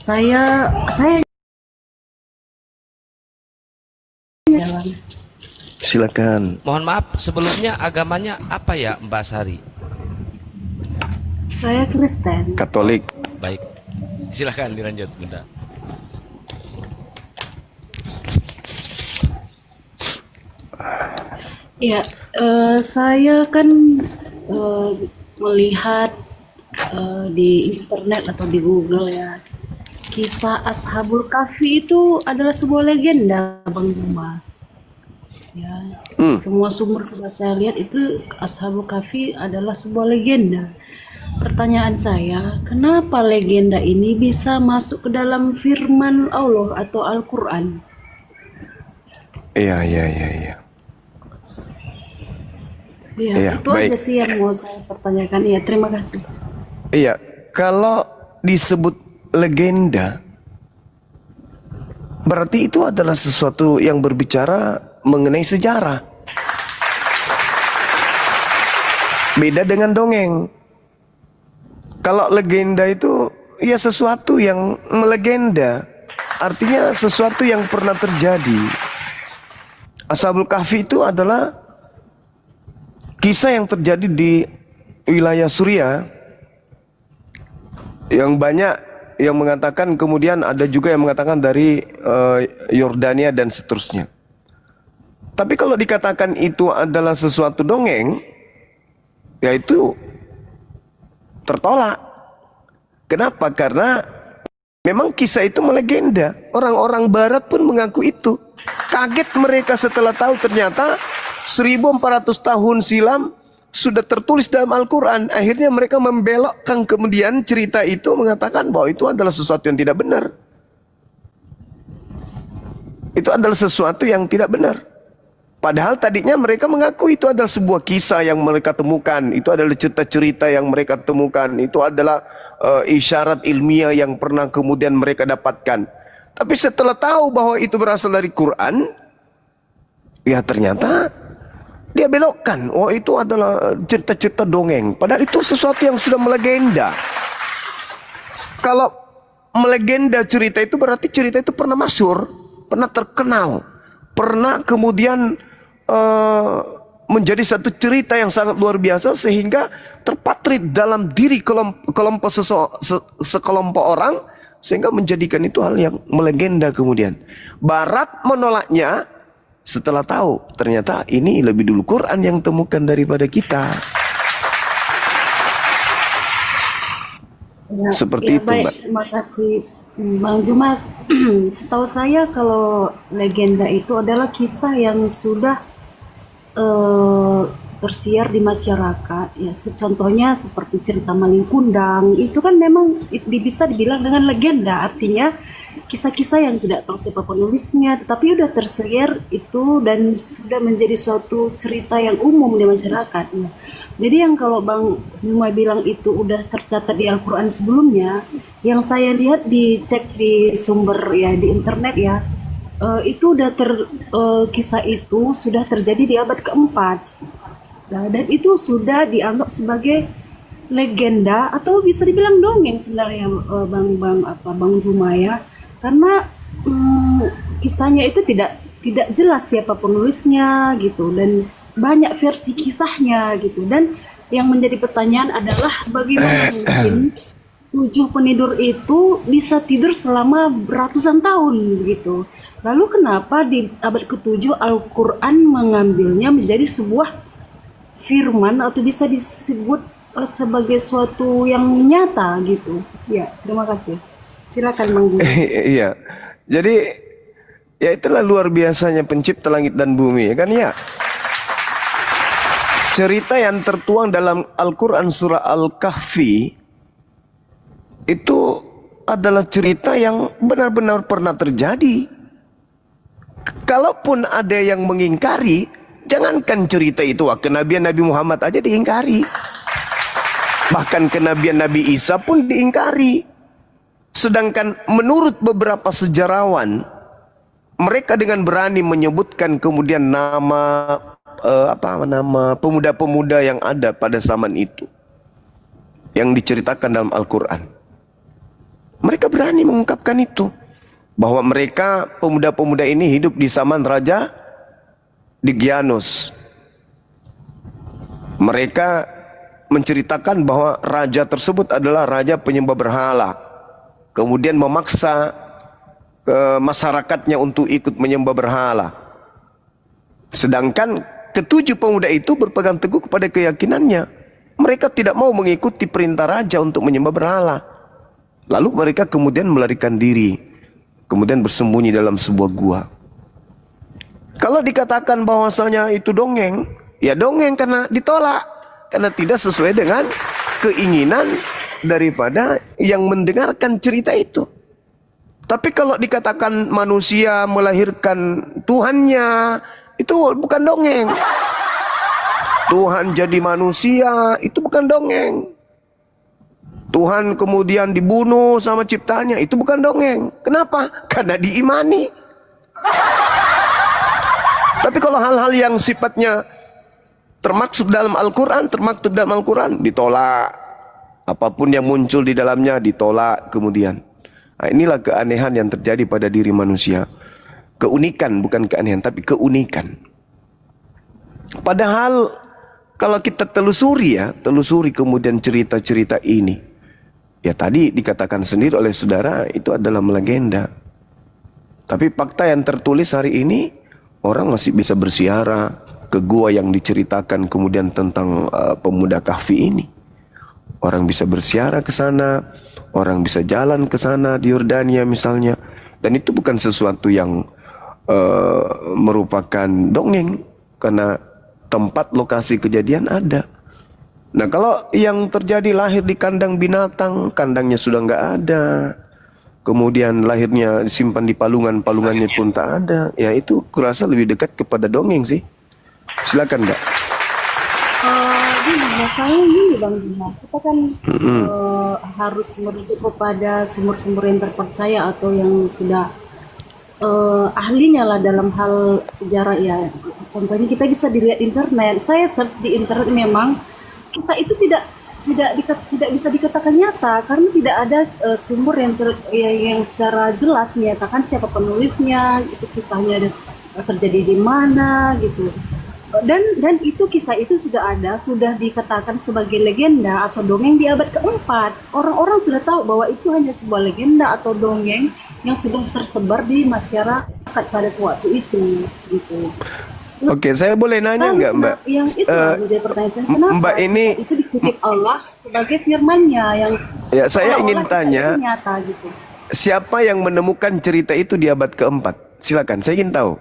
Saya jalan. Silakan. Mohon maaf, sebelumnya agamanya apa ya Mbak Sari? Saya Kristen. Katolik. Baik, silakan dilanjut Bunda. Ya, saya kan eh, melihat di internet atau di Google ya, kisah Ashabul Kahfi itu adalah sebuah legenda, Bang Juma. Ya, semua sumber sudah saya lihat itu Ashabul Kahfi adalah sebuah legenda. Pertanyaan saya, kenapa legenda ini bisa masuk ke dalam firman Allah atau Al-Quran? Iya, iya, iya, iya. Ya, Iya, itu baik. aja sih yang mau saya pertanyakan. Ya, terima kasih. Iya, kalau disebut legenda, berarti itu adalah sesuatu yang berbicara mengenai sejarah. Beda dengan dongeng. Kalau legenda itu ya sesuatu yang melegenda. Artinya sesuatu yang pernah terjadi. Ashabul Kahfi itu adalah kisah yang terjadi di wilayah Suriah, yang banyak yang mengatakan, kemudian ada juga yang mengatakan dari Yordania dan seterusnya. Tapi kalau dikatakan itu adalah sesuatu dongeng, yaitu tertolak. Kenapa? Karena memang kisah itu melegenda. Orang-orang barat pun mengaku itu. Kaget mereka setelah tahu ternyata 1400 tahun silam sudah tertulis dalam Al-Quran. Akhirnya mereka membelokkan kemudian cerita itu, mengatakan bahwa itu adalah sesuatu yang tidak benar. Itu adalah sesuatu yang tidak benar. Padahal tadinya mereka mengaku itu adalah sebuah kisah yang mereka temukan. Itu adalah cerita-cerita yang mereka temukan. Itu adalah isyarat ilmiah yang pernah kemudian mereka dapatkan. Tapi setelah tahu bahwa itu berasal dari Quran, ya ternyata dia belokkan. Oh, itu adalah cerita-cerita dongeng. Padahal itu sesuatu yang sudah melegenda. Kalau melegenda cerita itu berarti cerita itu pernah masyhur, pernah terkenal, pernah kemudian menjadi satu cerita yang sangat luar biasa sehingga terpatrit dalam diri sekelompok orang, sehingga menjadikan itu hal yang melegenda. Kemudian Barat menolaknya setelah tahu ternyata ini lebih dulu Quran yang temukan daripada kita. Ya, Seperti ya itu, baik, Mbak. terima kasih Bang Juma. Setahu saya kalau legenda itu adalah kisah yang sudah eh, tersiar di masyarakat. Ya, contohnya seperti cerita Malin Kundang, itu kan memang bisa dibilang dengan legenda. Artinya kisah-kisah yang tidak tahu siapa penulisnya, tetapi udah tersiar itu dan sudah menjadi suatu cerita yang umum di masyarakat. Ya. Jadi yang kalau Bang Juma bilang itu udah tercatat di Al-Quran sebelumnya, yang saya lihat dicek di sumber ya di internet ya, itu udah kisah itu sudah terjadi di abad keempat. Nah, dan itu sudah dianggap sebagai legenda atau bisa dibilang dongeng sebenarnya, Bang Juma ya, karena kisahnya itu tidak jelas siapa penulisnya gitu, dan banyak versi kisahnya gitu. Dan yang menjadi pertanyaan adalah bagaimana mungkin tujuh penidur itu bisa tidur selama ratusan tahun begitu. Lalu kenapa di abad ke-7 Al-Quran mengambilnya menjadi sebuah firman atau bisa disebut sebagai suatu yang nyata gitu. Ya, terima kasih. Silakan Bang Guru. Iya. Jadi ya itulah luar biasanya pencipta langit dan bumi, ya kan ya. Cerita yang tertuang dalam Al-Quran surah Al-Kahfi itu adalah cerita yang benar-benar pernah terjadi. Kalaupun ada yang mengingkari, jangankan cerita itu, kenabian Nabi Muhammad aja diingkari. Bahkan kenabian Nabi Isa pun diingkari. Sedangkan menurut beberapa sejarawan, mereka dengan berani menyebutkan kemudian nama nama pemuda-pemuda yang ada pada zaman itu, yang diceritakan dalam Al-Quran. Mereka berani mengungkapkan itu. Bahwa mereka, pemuda-pemuda ini hidup di zaman Raja Diognetus. Mereka menceritakan bahwa raja tersebut adalah raja penyembah berhala. Kemudian memaksa masyarakatnya untuk ikut menyembah berhala. Sedangkan ketujuh pemuda itu berpegang teguh kepada keyakinannya. Mereka tidak mau mengikuti perintah raja untuk menyembah berhala. Lalu mereka kemudian melarikan diri, kemudian bersembunyi dalam sebuah gua. Kalau dikatakan bahwasanya itu dongeng, ya dongeng karena ditolak, karena tidak sesuai dengan keinginan daripada yang mendengarkan cerita itu. Tapi kalau dikatakan manusia melahirkan Tuhannya, itu bukan dongeng. Tuhan jadi manusia, itu bukan dongeng. Tuhan kemudian dibunuh sama ciptaannya, itu bukan dongeng. Kenapa? Karena diimani. Tapi kalau hal-hal yang sifatnya termaksud dalam Al-Quran, ditolak. Apapun yang muncul di dalamnya ditolak kemudian. Nah, inilah keanehan yang terjadi pada diri manusia. Keunikan, bukan keanehan, tapi keunikan. Padahal kalau kita telusuri kemudian cerita-cerita ini. Ya tadi dikatakan sendiri oleh saudara, itu adalah melegenda. Tapi fakta yang tertulis hari ini, orang masih bisa bersiara ke gua yang diceritakan kemudian tentang pemuda kahfi ini. Orang bisa bersiara ke sana, orang bisa jalan ke sana di Yordania misalnya. Dan itu bukan sesuatu yang merupakan dongeng, karena tempat lokasi kejadian ada. Nah kalau yang terjadi lahir di kandang binatang, kandangnya sudah nggak ada, kemudian lahirnya disimpan di palungan, palungannya pun tak ada, ya itu kurasa lebih dekat kepada dongeng sih. Silakan Mbak. Gini, masalahnya ini Bang Bima, kita kan harus merujuk kepada sumber-sumber yang terpercaya atau yang sudah ahlinya lah dalam hal sejarah ya. Contohnya kita bisa dilihat internet. Saya search di internet, memang kisah itu tidak bisa dikatakan nyata karena tidak ada sumber yang secara jelas menyatakan siapa penulisnya, itu kisahnya terjadi di mana gitu. Dan itu kisah itu sudah dikatakan sebagai legenda atau dongeng di abad keempat. Orang-orang sudah tahu bahwa itu hanya sebuah legenda atau dongeng yang sudah tersebar di masyarakat pada waktu itu gitu. Oke, saya boleh nanya nggak Mbak? Yang itu menjadi pertanyaan saya, kenapa Mbak ini itu dikutip Allah sebagai firman-Nya yang ya saya ingin tanya, nyata gitu. Siapa yang menemukan cerita itu di abad keempat? Silakan, saya ingin tahu.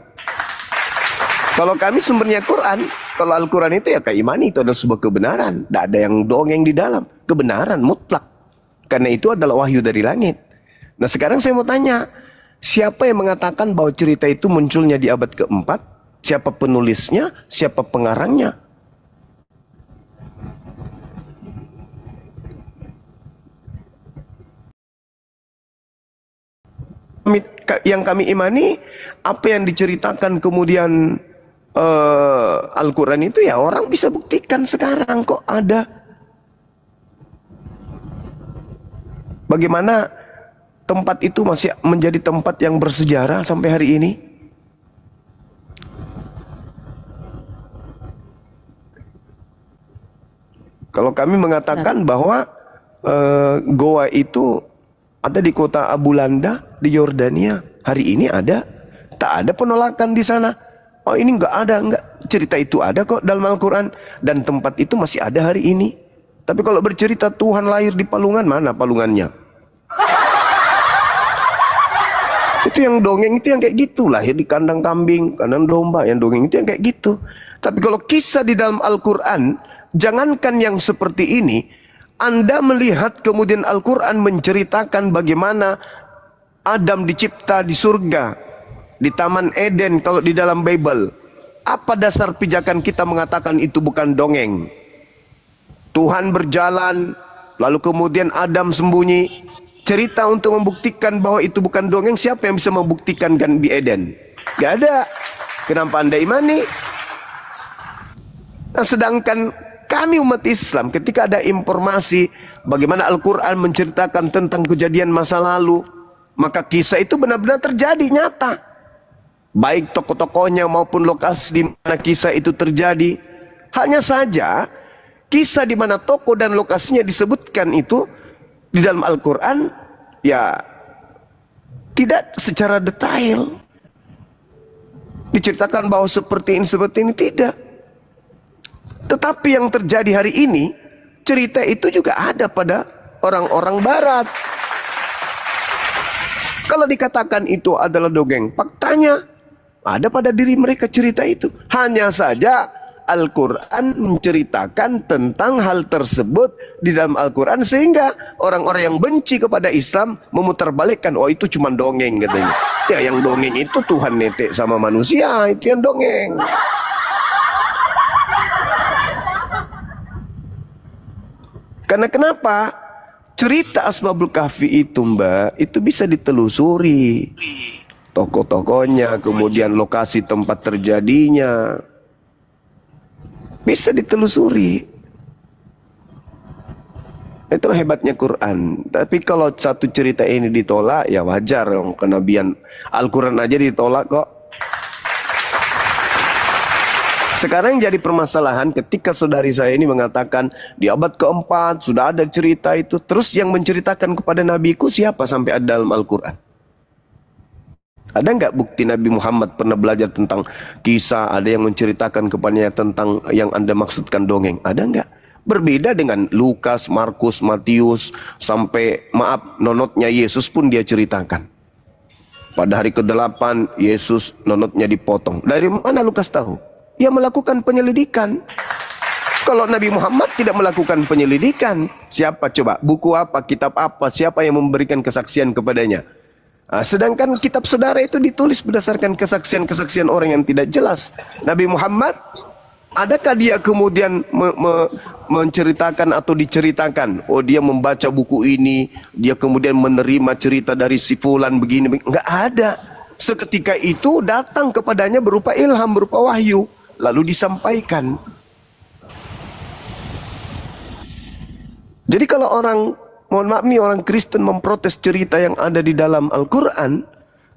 Kalau kami sumbernya Quran, kalau Al-Quran itu ya keimani, itu adalah sebuah kebenaran. Tidak ada yang dongeng di dalam, kebenaran mutlak. Karena itu adalah wahyu dari langit. Nah sekarang saya mau tanya, siapa yang mengatakan bahwa cerita itu munculnya di abad keempat? Siapa penulisnya? Siapa pengarangnya? Yang kami imani, apa yang diceritakan kemudian Al-Quran itu ya orang bisa buktikan sekarang kok ada. Bagaimana tempat itu masih menjadi tempat yang bersejarah sampai hari ini? Kalau kami mengatakan bahwa goa itu ada di kota Abu Landa di Yordania, hari ini ada, tak ada penolakan di sana. Oh ini enggak ada, enggak. Cerita itu ada kok dalam Al-Quran dan tempat itu masih ada hari ini. Tapi kalau bercerita Tuhan lahir di palungan, mana palungannya? Itu yang dongeng itu yang kayak gitu, lahir di kandang kambing, kandang domba, yang dongeng itu yang kayak gitu. Tapi kalau kisah di dalam Al-Quran, jangankan yang seperti ini, Anda melihat kemudian Al-Quran menceritakan bagaimana Adam dicipta di surga, di Taman Eden kalau di dalam Bible. Apa dasar pijakan kita mengatakan itu bukan dongeng? Tuhan berjalan, lalu kemudian Adam sembunyi. Cerita untuk membuktikan bahwa itu bukan dongeng, siapa yang bisa membuktikan kan di Eden? Gak ada. Kenapa Anda imani? Nah, sedangkan kami umat Islam ketika ada informasi bagaimana Al-Quran menceritakan tentang kejadian masa lalu, maka kisah itu benar-benar terjadi nyata. Baik tokoh-tokohnya maupun lokasi di mana kisah itu terjadi. Hanya saja kisah di mana tokoh dan lokasinya disebutkan itu di dalam Al-Quran ya tidak secara detail diceritakan bahwa seperti ini, tidak. Tetapi yang terjadi hari ini, cerita itu juga ada pada orang-orang barat. Kalau dikatakan itu adalah dongeng, faktanya ada pada diri mereka cerita itu. Hanya saja Al-Quran menceritakan tentang hal tersebut di dalam Al-Quran, sehingga orang-orang yang benci kepada Islam memutarbalikkan, oh itu cuma dongeng katanya. Ya yang dongeng itu Tuhan netek sama manusia, itu yang dongeng. Karena kenapa? Cerita Ashabul Kahfi itu Mbak, itu bisa ditelusuri. Tokoh-tokohnya, kemudian lokasi tempat terjadinya, bisa ditelusuri. Itulah hebatnya Quran. Tapi kalau satu cerita ini ditolak, ya wajar dong. Kenabian Al-Quran aja ditolak kok. Sekarang yang jadi permasalahan ketika saudari saya ini mengatakan di abad keempat sudah ada cerita itu. Terus yang menceritakan kepada nabiku siapa sampai ada dalam Al-Quran? Ada nggak bukti Nabi Muhammad pernah belajar tentang kisah? Ada yang menceritakan kepadanya tentang yang Anda maksudkan dongeng? Ada nggak? Berbeda dengan Lukas, Markus, Matius, sampai maaf nonotnya Yesus pun dia ceritakan. Pada hari ke-8 Yesus nonotnya dipotong. Dari mana Lukas tahu? Ia melakukan penyelidikan. Kalau Nabi Muhammad tidak melakukan penyelidikan, siapa coba? Buku apa? Kitab apa? Siapa yang memberikan kesaksian kepadanya? Nah, sedangkan kitab saudara itu ditulis berdasarkan kesaksian-kesaksian orang yang tidak jelas. Nabi Muhammad, adakah dia kemudian menceritakan atau diceritakan? Oh dia membaca buku ini, dia kemudian menerima cerita dari si fulan begini. Enggak ada. Seketika itu datang kepadanya berupa ilham, berupa wahyu. Lalu disampaikan. Jadi kalau orang, mohon maaf nih, orang Kristen memprotes cerita yang ada di dalam Al-Quran,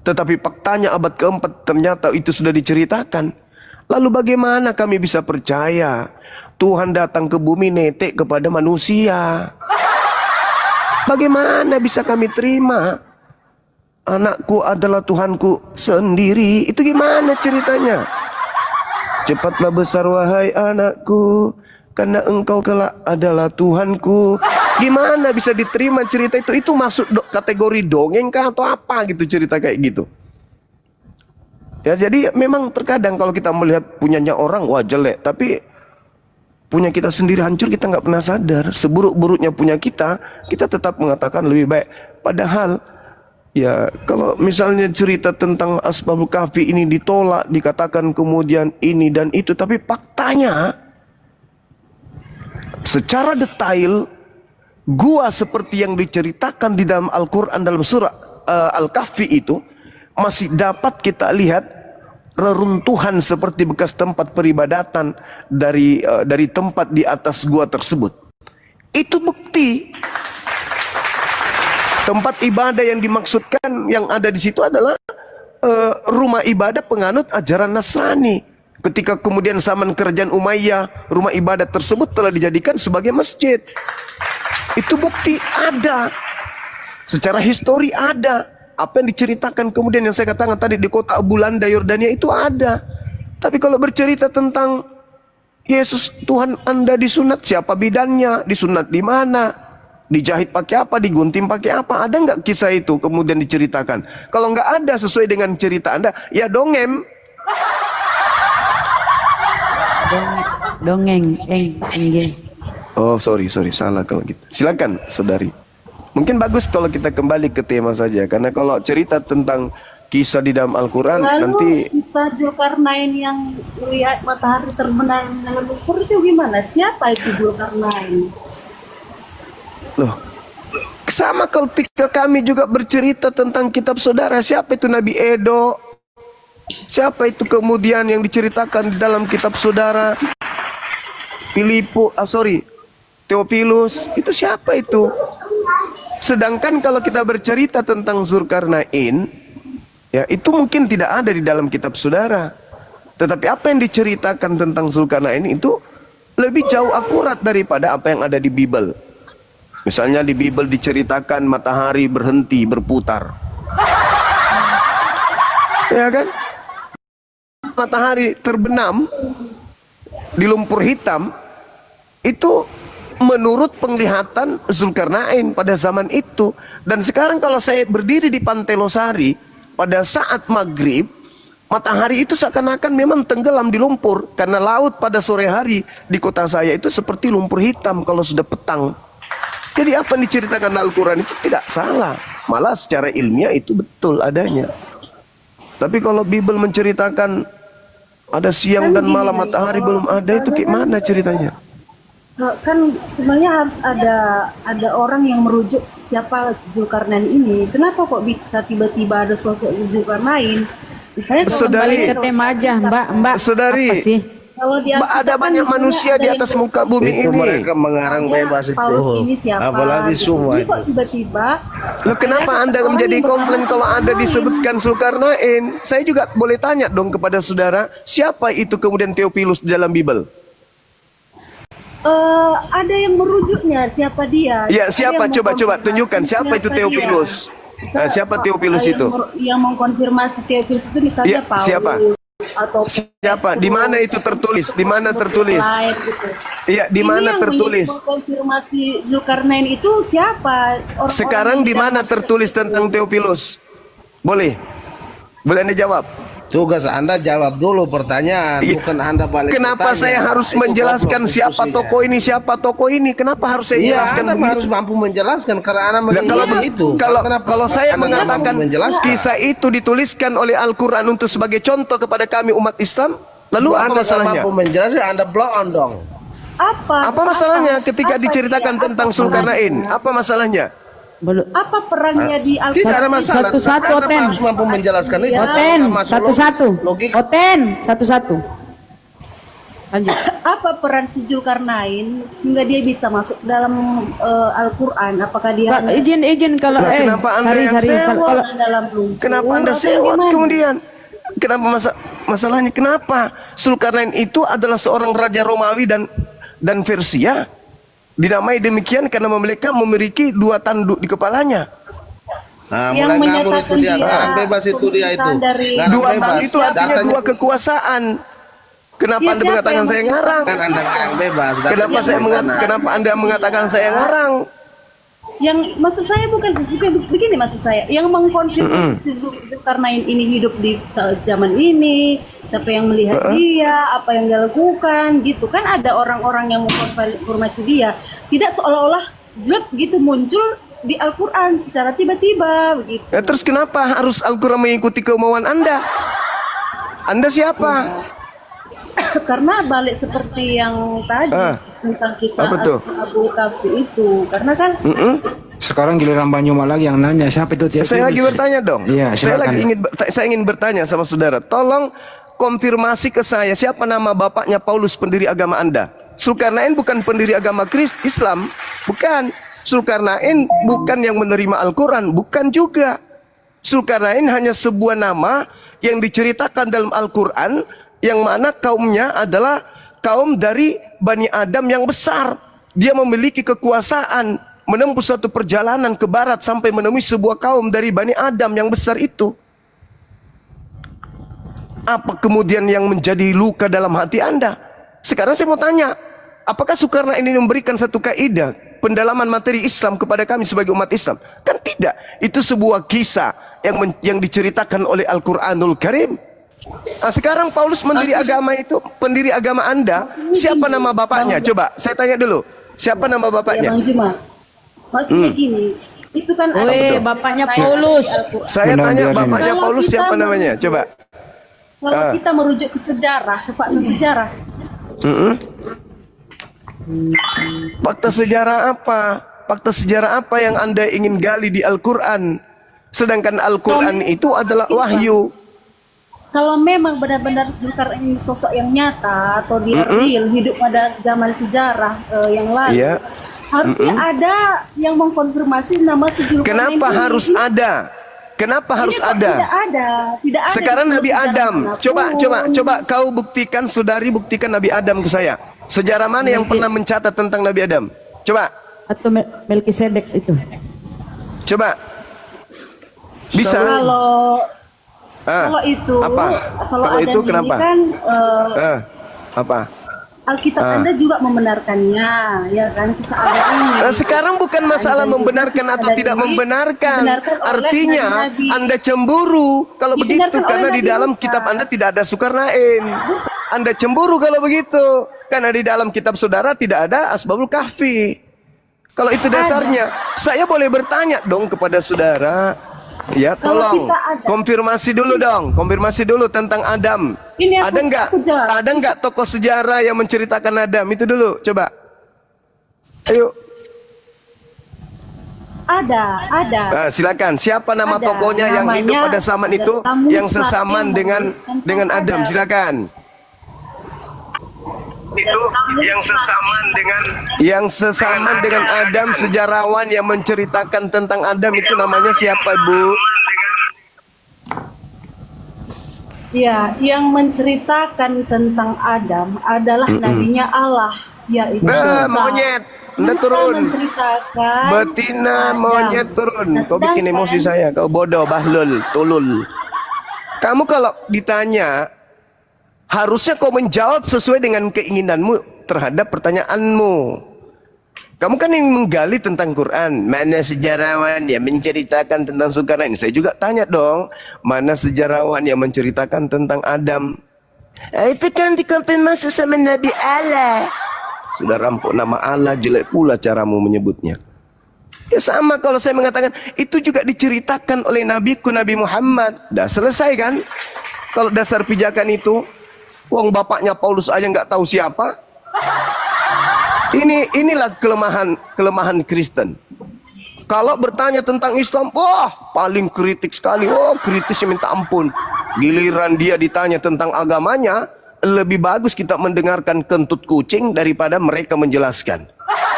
tetapi faktanya abad keempat ternyata itu sudah diceritakan. Lalu bagaimana kami bisa percaya Tuhan datang ke bumi netek kepada manusia? Bagaimana bisa kami terima anakku adalah Tuhanku sendiri? Itu gimana ceritanya? Cepatlah besar wahai anakku, karena engkau kelak adalah Tuhanku. Gimana bisa diterima cerita itu? Itu masuk kategori dongeng kah atau apa gitu cerita kayak gitu? Ya jadi memang terkadang kalau kita melihat punyanya orang wah jelek, tapi punya kita sendiri hancur kita nggak pernah sadar. Seburuk-buruknya punya kita tetap mengatakan lebih baik. Padahal ya kalau misalnya cerita tentang Ashabul Kahfi ini ditolak, dikatakan kemudian ini dan itu, tapi faktanya secara detail gua seperti yang diceritakan di dalam Al-Quran dalam surah Al-Kahfi itu masih dapat kita lihat reruntuhan seperti bekas tempat peribadatan dari tempat di atas gua tersebut. Itu bukti. Tempat ibadah yang dimaksudkan yang ada di situ adalah rumah ibadah penganut ajaran Nasrani. Ketika kemudian zaman kerajaan Umayyah, rumah ibadah tersebut telah dijadikan sebagai masjid. Itu bukti ada. Secara histori ada. Apa yang diceritakan kemudian yang saya katakan tadi di kota Abu Landa, Yordania itu ada. Tapi kalau bercerita tentang Yesus Tuhan Anda disunat, siapa bidannya, disunat di mana, dijahit pakai apa, digunting pakai apa, ada nggak kisah itu kemudian diceritakan? Kalau nggak ada sesuai dengan cerita Anda, ya dongeng. Dongeng, Oh sorry salah kalau gitu. Silakan saudari. Mungkin bagus kalau kita kembali ke tema saja, karena kalau cerita tentang kisah di dalam Al-Quran nanti. Kisah Zulkarnain yang lihat matahari terbenam dengan lumpur itu gimana? Siapa itu Zulkarnain? Loh, sama ketika kami juga bercerita tentang kitab saudara, siapa itu Nabi Edo? Siapa itu kemudian yang diceritakan di dalam kitab saudara? Theophilus, itu siapa itu? Sedangkan kalau kita bercerita tentang Zulkarnain, ya itu mungkin tidak ada di dalam kitab saudara. Tetapi apa yang diceritakan tentang Zulkarnain itu lebih jauh akurat daripada apa yang ada di Bible. Misalnya di Bible diceritakan matahari berhenti berputar. Ya kan? Matahari terbenam di lumpur hitam itu menurut penglihatan Zulkarnain pada zaman itu. Dan sekarang kalau saya berdiri di Pantai Losari pada saat maghrib, matahari itu seakan-akan memang tenggelam di lumpur, karena laut pada sore hari di kota saya itu seperti lumpur hitam kalau sudah petang. Jadi apa yang diceritakan Al-Quran itu tidak salah, malah secara ilmiah itu betul adanya. Tapi kalau Bible menceritakan ada siang dan malam, matahari belum ada, itu gimana ceritanya? Kan sebenarnya harus ada orang yang merujuk siapa Zulkarnain ini. Kenapa kok bisa tiba-tiba ada sosok Zulkarnain? Misalnya kalau Saudari, Kembali ke tema aja, Mbak. Saudari, Apa sih? kalau di Mbak, ada Alkitab kan banyak misalnya manusia ada di yang atas muka bumi Itu ini. mereka mengarang bebas itu. Paulus ini siapa? Apalagi gitu. semua Ini itu. kok tiba-tiba Loh, kenapa Anda orang menjadi yang komplain bernama kalau Anda Zulkarnain? disebutkan Zulkarnain? Saya juga boleh tanya dong kepada saudara, siapa itu kemudian Theophilus di dalam Bible? Ada yang merujuknya siapa dia? Ya, Ada siapa? yang Coba Tunjukkan siapa itu dia. Theophilus. Misalnya, Siapa Theophilus yang itu? Yang mengkonfirmasi Theophilus itu misalnya Ya, Paulus. siapa? Atau Siapa? Di mana itu tertulis? Di mana tertulis? lain gitu. Iya, di Ini mana yang tertulis? mengkonfirmasi Zulkarnain itu siapa? Orang-orang Sekarang yang di mana tertulis tentang Theophilus? Boleh? Boleh Anda jawab? Tugas Anda jawab dulu pertanyaan, Iya. bukan Anda balik Kenapa bertanya. saya harus Itu menjelaskan goblok siapa diskusinya. siapa tokoh ini? Kenapa harus saya Iya, jelaskan Anda begitu? harus mampu menjelaskan karena Anda Nah, kalau menjelaskan itu. kalau saya Anda nggak mampu mengatakan menjelaskan? kisah itu dituliskan oleh Al-Quran untuk sebagai contoh kepada kami umat Islam, lalu apa Anda nggak masalahnya? mampu menjelaskan, Anda blow on dong. Apa masalahnya ketika Apa diceritakan dia? tentang Apa Zulkarnain? perannya? Apa masalahnya? Belum. Apa perannya di Tidak Alkitab? ada masalah. Satu-satu, Anda Oten. harus mampu menjelaskan itu. Oten, Nggak masuk satu-satu. logika. Oten, satu-satu. Lanjut. Apa peran si Zulkarnain sehingga dia bisa masuk dalam Al-Quran? Apakah dia Kak, izin kalau Nah, kenapa Anda yang sewa? kalau dalam lumpur? Kenapa Anda atau sewot gimana? kemudian? Kenapa masalahnya? Kenapa Zulkarnain itu adalah seorang raja Romawi dan Persia? Dinamai demikian karena mereka memiliki dua tanduk di kepalanya. Nah, Yang mulai ngabur itu menyatakan dia, dia ngarang bebas itu dia itu. pemerintahan dari- Ngarang Dua bebas. tanduk itu artinya Datanya dua kekuasaan. Kenapa Ya, Anda siapa mengatakan yang saya maksud- ngarang? Kan Anda ngarang bebas. Kenapa Datanya kenapa Anda mengatakan saya ngarang? Yang maksud saya bukan begini, maksud saya yang mengkonfirmasi si Zulkarnain ini hidup di zaman ini, siapa yang melihat dia, apa yang dia lakukan gitu kan, ada orang-orang yang mengkonfirmasi dia, tidak seolah-olah jelek gitu muncul di Al-Quran secara tiba-tiba begitu. Ya, terus kenapa harus Al-Quran mengikuti kemauan Anda? Anda siapa? Karena balik seperti yang tadi tentang kisah apa tuh? Abu Kahfi itu, karena kan Sekarang giliran Banyuma lagi yang nanya siapa itu Theophilus? Saya lagi bertanya dong. Iya, silakan. Saya ingin bertanya sama saudara. Tolong konfirmasi ke saya siapa nama bapaknya Paulus pendiri agama Anda? Zulkarnain bukan pendiri agama Islam, bukan. Zulkarnain bukan yang menerima Al-Quran, bukan juga. Zulkarnain hanya sebuah nama yang diceritakan dalam Al-Quran, yang mana kaumnya adalah kaum dari Bani Adam yang besar. Dia memiliki kekuasaan menempuh suatu perjalanan ke barat sampai menemui sebuah kaum dari Bani Adam yang besar itu. Apa kemudian yang menjadi luka dalam hati Anda? Sekarang saya mau tanya, apakah Zulkarnain ini memberikan satu kaidah pendalaman materi Islam kepada kami sebagai umat Islam? Kan tidak. Itu sebuah kisah yang diceritakan oleh Al-Quranul Karim. Nah, sekarang Paulus pendiri agama itu, pendiri agama Anda, siapa nama bapaknya? Coba saya tanya dulu, siapa nama ya bapaknya? Bang Juma, maksudnya gini, itu kan Weh, bapaknya Paulus. Saya Benar, tanya biarin. bapaknya Kalau Paulus kita siapa namanya? merujuk- Coba. Kalau kita merujuk ke sejarah, ke fakta sejarah, Fakta sejarah apa? Fakta sejarah apa yang Anda ingin gali di Al-Quran? Sedangkan Al-Quran itu adalah wahyu. kalau memang benar-benar Zulkarnain ini sosok yang nyata atau dia real hidup pada zaman sejarah yang lalu, Iya. harusnya ada yang mengkonfirmasi nama si Zulkarnain Kenapa ini. harus ada? Kenapa harus Ini kok ada? Tidak ada. Sekarang di Nabi sejarah Adam, manapun. coba kau buktikan, saudari buktikan Nabi Adam ke saya. Sejarah mana yang pernah mencatat tentang Nabi Adam? Coba, Atau Melkisedek itu. coba. Bisa? Kalau itu, Apa? kalau Kalau Adam itu ini kenapa? kan Apa? Alkitab Anda juga membenarkannya, ya kan, kisah Adam ini. Nah, sekarang bukan masalah Dan juga membenarkan kisah atau Adam tidak ini membenarkan. dibenarkan oleh Artinya nabi-nabi. Anda cemburu kalau Dibenarkan begitu oleh karena di Nabi dalam Musa. kitab Anda tidak ada Zulkarnain. Anda cemburu kalau begitu karena di dalam kitab saudara tidak ada Asbabul Kahfi. Kalau itu dasarnya, saya boleh bertanya dong kepada saudara. Ya, Kalau tolong kisah Adam. konfirmasi dulu tentang Adam. Ini Ada aku jawab. nggak tokoh sejarah yang menceritakan Adam itu dulu? Coba. Ayo. Ada. Nah, silakan. Siapa nama Ada. tokohnya yang Namanya hidup pada zaman itu Musa yang sesaman yang dengan menuliskan Adam? Adam. Silakan. Itu yang sesaman dengan Adam, sejarawan yang menceritakan tentang Adam itu namanya siapa, Bu? Ya, yang menceritakan tentang Adam adalah nabinya Allah, yaitu Musa. Monyet, Anda Musa turun. menceritakan Betina Adam. monyet turun. Nah, Kau bikin sedangkan- emosi saya. Kau bodoh, bahlul, tulul. Kamu kalau ditanya, harusnya kau menjawab sesuai dengan keinginanmu terhadap pertanyaanmu. Kamu kan yang menggali tentang Quran. Mana sejarawan yang menceritakan tentang Zulkarnain? Saya juga tanya dong, mana sejarawan yang menceritakan tentang Adam? Itu kan dikonfirmasi sama Nabi Allah. Sudah rampok nama Allah, jelek pula caramu menyebutnya. Ya sama kalau saya mengatakan itu juga diceritakan oleh nabiku Nabi Muhammad. Dah selesai kan? Kalau dasar pijakan itu, wong bapaknya Paulus aja nggak tahu siapa. Inilah kelemahan Kristen. Kalau bertanya tentang Islam, wah paling kritik sekali. Oh kritisnya minta ampun. Giliran dia ditanya tentang agamanya, lebih bagus kita mendengarkan kentut kucing daripada mereka menjelaskan.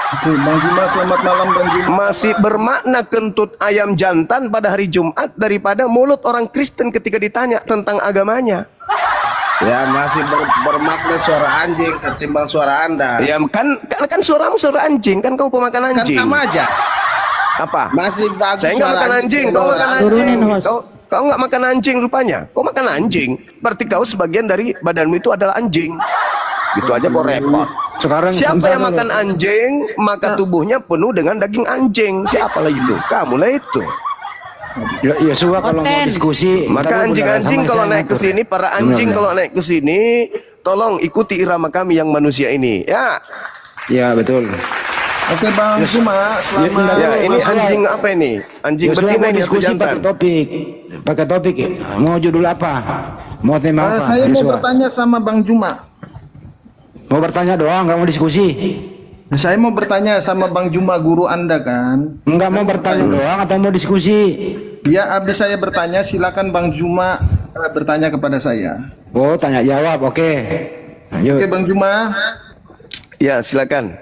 Oke, Bang Juma, selamat malam Bang Juma. Masih bermakna kentut ayam jantan pada hari Jumat daripada mulut orang Kristen ketika ditanya tentang agamanya. Ya masih bermakna suara anjing ketimbang suara Anda. Ya kan suaramu suara anjing, kan kau pemakan Kan anjing. sama aja. Apa? Masih bagus. Saya nggak suara makan anjing, kau suara makan Turunin, anjing. host. Kau nggak makan anjing rupanya. Kau makan anjing. Berarti kau sebagian dari badanmu itu adalah anjing. Gitu aja kau repot. Sekarang Siapa sebentar yang dulu. makan anjing, maka tubuhnya penuh dengan daging anjing. Siapa lah itu? Kamu lah itu. Ya, Yosua kalau mau Konten. diskusi, Maka ntar lu anjing-anjing sama kalau saya naik ke ngatur. sini, para anjing Benar, kalau naik ke sini, tolong ikuti irama kami yang manusia ini. Ya. ya betul. Oke Bang Juma, selamat. Ya, ini Yosua. anjing apa ini? Anjing Yosua betina mau ini atau diskusi jantan? pakai topik. Mau judul apa? Mau tema apa? Saya mau Yosua? bertanya sama Bang Juma. Mau bertanya doang, nggak mau diskusi. Saya mau bertanya sama Bang Juma, guru Anda kan. Nggak mau bertanya doang atau mau diskusi? Ya, habis saya bertanya, silakan Bang Juma bertanya kepada saya. Oh, tanya jawab, oke. Lanjut. Oke Bang Juma, Ya, silakan.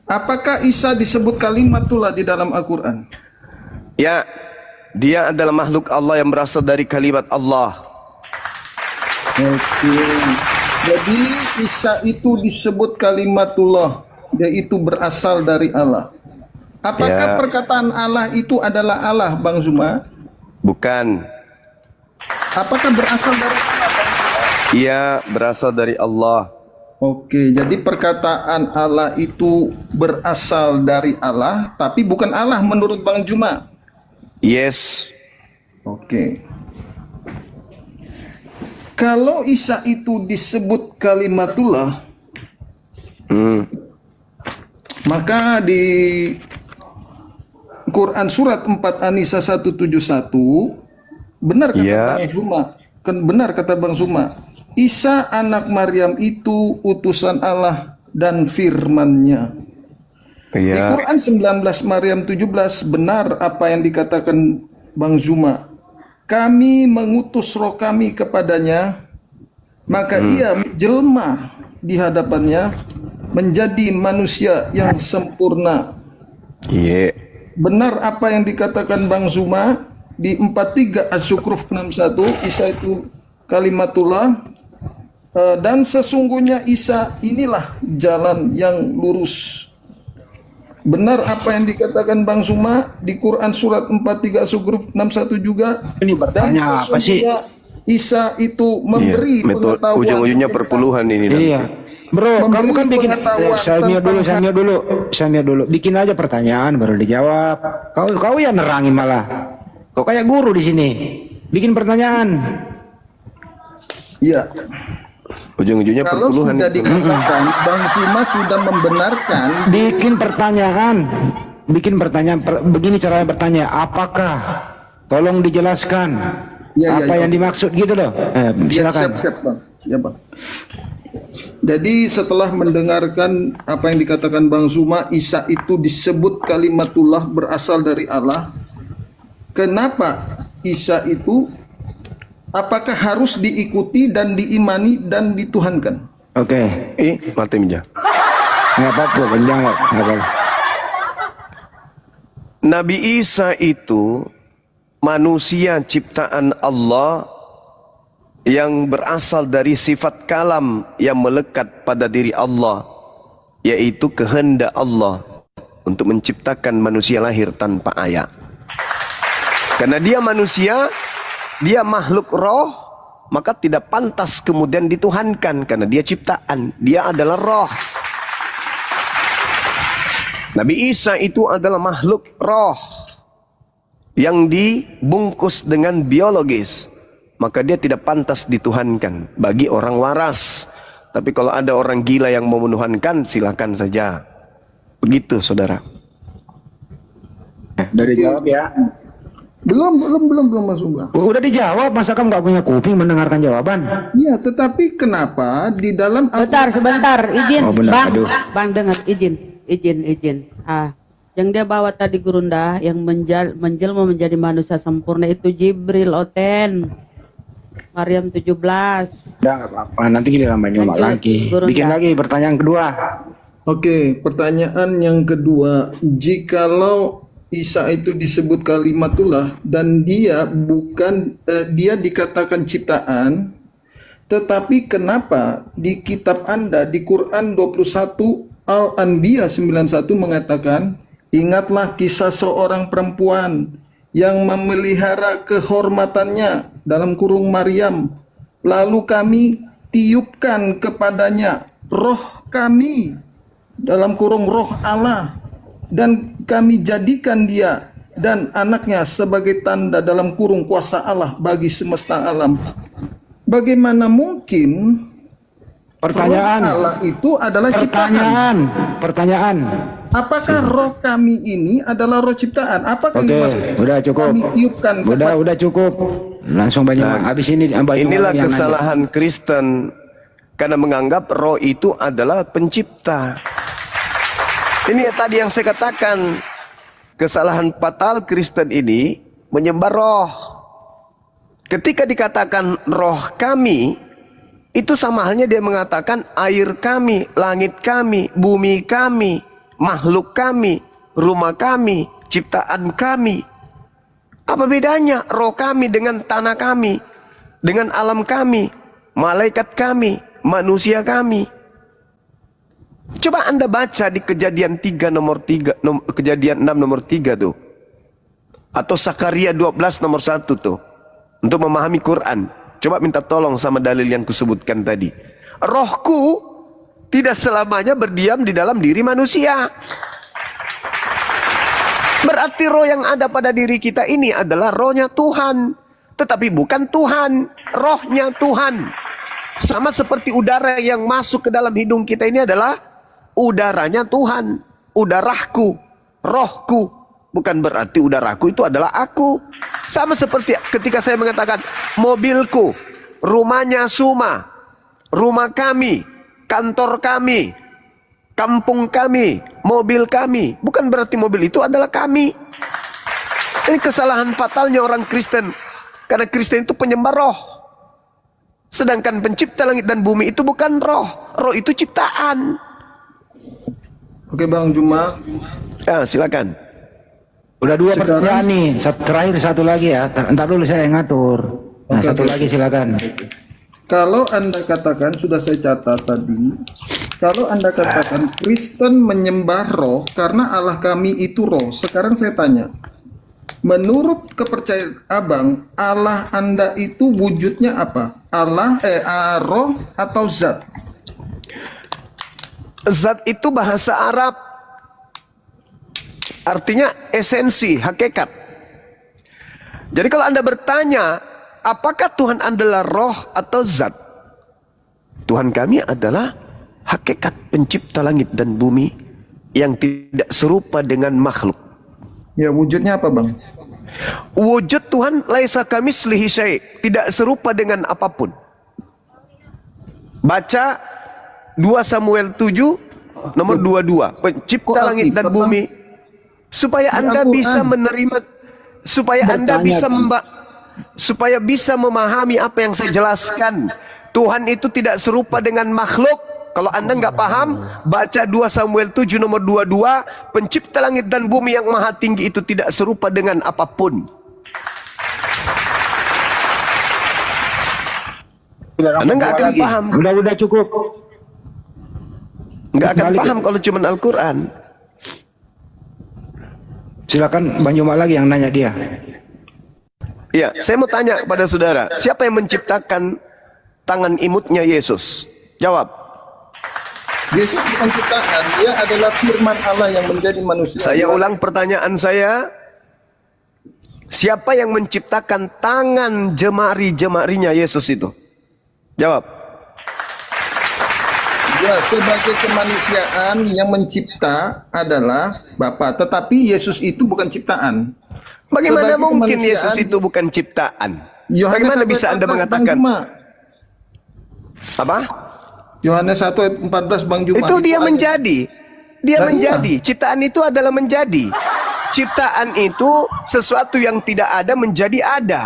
apakah Isa disebut kalimatullah di dalam Al-Quran? Ya, dia adalah makhluk Allah yang berasal dari kalimat Allah. Oke. Jadi Isa itu disebut kalimatullah, yaitu berasal dari Allah. Apakah Ya. perkataan Allah itu adalah Allah, Bang Zuma? Bukan. Apakah berasal dari Allah, Bang Zuma? Ia berasal dari Allah. Oke, jadi perkataan Allah itu berasal dari Allah, tapi bukan Allah menurut Bang Juma. Yes. Oke. Kalau Isa itu disebut kalimatullah, maka di Quran surat 4 An-Nisa 171 benar kata Ya. Bang Zuma, benar kata Bang Zuma. Isa anak Maryam itu utusan Allah dan firman-Nya. Di Ya. Quran 19 Maryam 17 benar apa yang dikatakan Bang Zuma. kami mengutus roh kami kepadanya, maka ia jelma di hadapannya menjadi manusia yang sempurna. Iya. Benar apa yang dikatakan Bang Zuma di 43 Az-Zukhruf 61, Isa itu kalimatullah, dan sesungguhnya Isa inilah jalan yang lurus. Benar apa yang dikatakan Bang Zuma di Quran surat 43 Az-Zukhruf 61 juga. Ini bertanya apa sih? Isa itu memberi pengetahuan. Ujung-ujungnya perpuluhan ini. Iya. Bro, kamu kan bikin saya tentang mute dulu. Bikin aja pertanyaan baru dijawab. Kau yang nerangin malah. Kau kayak guru di sini. Bikin pertanyaan. Iya. Ujung-ujungnya Kalau perpuluhan. sudah dikatakan Bang Zuma sudah membenarkan. Bikin pertanyaan. Begini caranya bertanya. Apakah? Tolong dijelaskan. Apa yang dimaksud gitu loh. Silakan. Siap, Bang. Ya, Bang. Jadi setelah mendengarkan apa yang dikatakan Bang Zuma, Isa itu disebut kalimatullah, berasal dari Allah. Kenapa Isa itu, apakah harus diikuti dan diimani dan dituhankan? Oke. Mati meja. Nggak apa-apa, panjang loh. Nggak apa-apa. Nabi Isa itu manusia ciptaan Allah yang berasal dari sifat kalam yang melekat pada diri Allah, yaitu kehendak Allah untuk menciptakan manusia lahir tanpa ayah. Karena dia manusia, dia makhluk roh, maka tidak pantas kemudian dituhankan karena dia ciptaan, dia adalah roh. Nabi Isa itu adalah makhluk roh yang dibungkus dengan biologis, maka dia tidak pantas dituhankan bagi orang waras. Tapi kalau ada orang gila yang mau menuhankan, silakan saja. Begitu, saudara. Udah dijawab ya? Belum Mas Zuma. Udah dijawab, masa kamu nggak punya kuping mendengarkan jawaban? Ya, tetapi kenapa di dalam Sebentar, izin, Oh, benar, Bang, aduh. Bang dengar, izin. Yang dia bawa tadi Gurunda, yang menjelma menjadi manusia sempurna itu Jibril Oten, Maryam 17. Udah nggak apa-apa, nanti giliran Banyuma Lanjut, lagi. Gurunda. Bikin lagi pertanyaan kedua. Oke, pertanyaan yang kedua, jikalau Isa itu disebut kalimatullah dan dia bukan dia dikatakan ciptaan, tetapi kenapa di kitab Anda di Quran 21 Al-Anbiya 91 mengatakan, ingatlah kisah seorang perempuan yang memelihara kehormatannya, dalam kurung Maryam, lalu kami tiupkan kepadanya roh kami, dalam kurung roh Allah, dan kami jadikan dia dan anaknya sebagai tanda, dalam kurung kuasa Allah bagi semesta alam. Bagaimana mungkin Pertanyaan. roh Allah itu adalah ciptaan? Pertanyaan. Apakah roh kami ini adalah roh ciptaan? Apakah Oke, yang dimaksud? udah cukup. Kami tiupkan Udah cukup. Langsung Banyuma. Habis ini Banyuma Inilah yang nanya. kesalahan Kristen karena menganggap roh itu adalah pencipta. Ini tadi yang saya katakan, kesalahan fatal Kristen ini menyembah roh. Ketika dikatakan roh kami, itu sama halnya dia mengatakan air kami, langit kami, bumi kami, makhluk kami, rumah kami, ciptaan kami. Apa bedanya roh kami dengan tanah kami, dengan alam kami, malaikat kami, manusia kami? Coba Anda baca di Kejadian 3 nomor 3, Kejadian 6 nomor 3 tuh. Atau Sakaria 12 nomor 1 tuh. Untuk memahami Quran. Coba minta tolong sama dalil yang kusebutkan tadi. Rohku tidak selamanya berdiam di dalam diri manusia. Berarti roh yang ada pada diri kita ini adalah rohnya Tuhan. Tetapi bukan Tuhan, rohnya Tuhan. Sama seperti udara yang masuk ke dalam hidung kita ini adalah udaranya Tuhan, udaraku, rohku. Bukan berarti udaraku itu adalah aku. Sama seperti ketika saya mengatakan mobilku, rumahnya Suma, rumah kami, kantor kami, kampung kami, mobil kami. Bukan berarti mobil itu adalah kami. Ini kesalahan fatalnya orang Kristen. Karena Kristen itu penyembah roh. Sedangkan pencipta langit dan bumi itu bukan roh. Roh itu ciptaan. Oke Bang Juma. Ya, silakan. Udah dua Sekarang- pertanyaan nih. Terakhir satu lagi ya. Ntar dulu saya yang ngatur. Nah, Oke, satu oke. lagi silakan. Kalau Anda katakan, sudah saya catat tadi, kalau Anda katakan Kristen menyembah roh karena Allah kami itu roh. Sekarang saya tanya, menurut kepercayaan Abang, Allah Anda itu wujudnya apa? Roh atau zat? Zat itu bahasa Arab. Artinya esensi, hakikat. Jadi kalau Anda bertanya, apakah Tuhan adalah roh atau zat? Tuhan kami adalah hakikat pencipta langit dan bumi yang tidak serupa dengan makhluk. Ya, wujudnya apa Bang? Wujud Tuhan laisa kamitslihi syai', tidak serupa dengan apapun. Baca 2 Samuel 7 nomor 22, pencipta Kok langit dan Alkitab, Bang? bumi, supaya Di Anda Al-Quran. bisa menerima, supaya Anda Bertanya, bisa Bang. supaya bisa memahami apa yang saya jelaskan. Tuhan itu tidak serupa dengan makhluk. Kalau Anda nggak paham, baca 2 Samuel 7 nomor 22, pencipta langit dan bumi yang maha tinggi itu tidak serupa dengan apapun. Anda nggak akan paham. Udah cukup. Nggak akan Balik. paham kalau cuma Al-Quran. Silakan Bang Juma lagi yang nanya dia. Iya, saya mau tanya kepada saudara, siapa yang menciptakan tangan imutnya Yesus? Jawab. Yesus bukan ciptaan, dia adalah firman Allah yang menjadi manusia. Saya ulang pertanyaan saya. Siapa yang menciptakan tangan jemari-jemarinya Yesus itu? Jawab. Ya, sebagai kemanusiaan yang mencipta adalah Bapa, tetapi Yesus itu bukan ciptaan. Bagaimana Sebagai mungkin kemanusiaan- Yesus itu bukan ciptaan? Yohanes Bagaimana 1 bisa ayat Anda 14, mengatakan? Bang Juma. Apa? Yohanes 1 ayat 14 Bang Juma. Itu dia aja. menjadi. Dia Nah, menjadi. Ciptaan itu adalah menjadi. Ciptaan itu sesuatu yang tidak ada menjadi ada.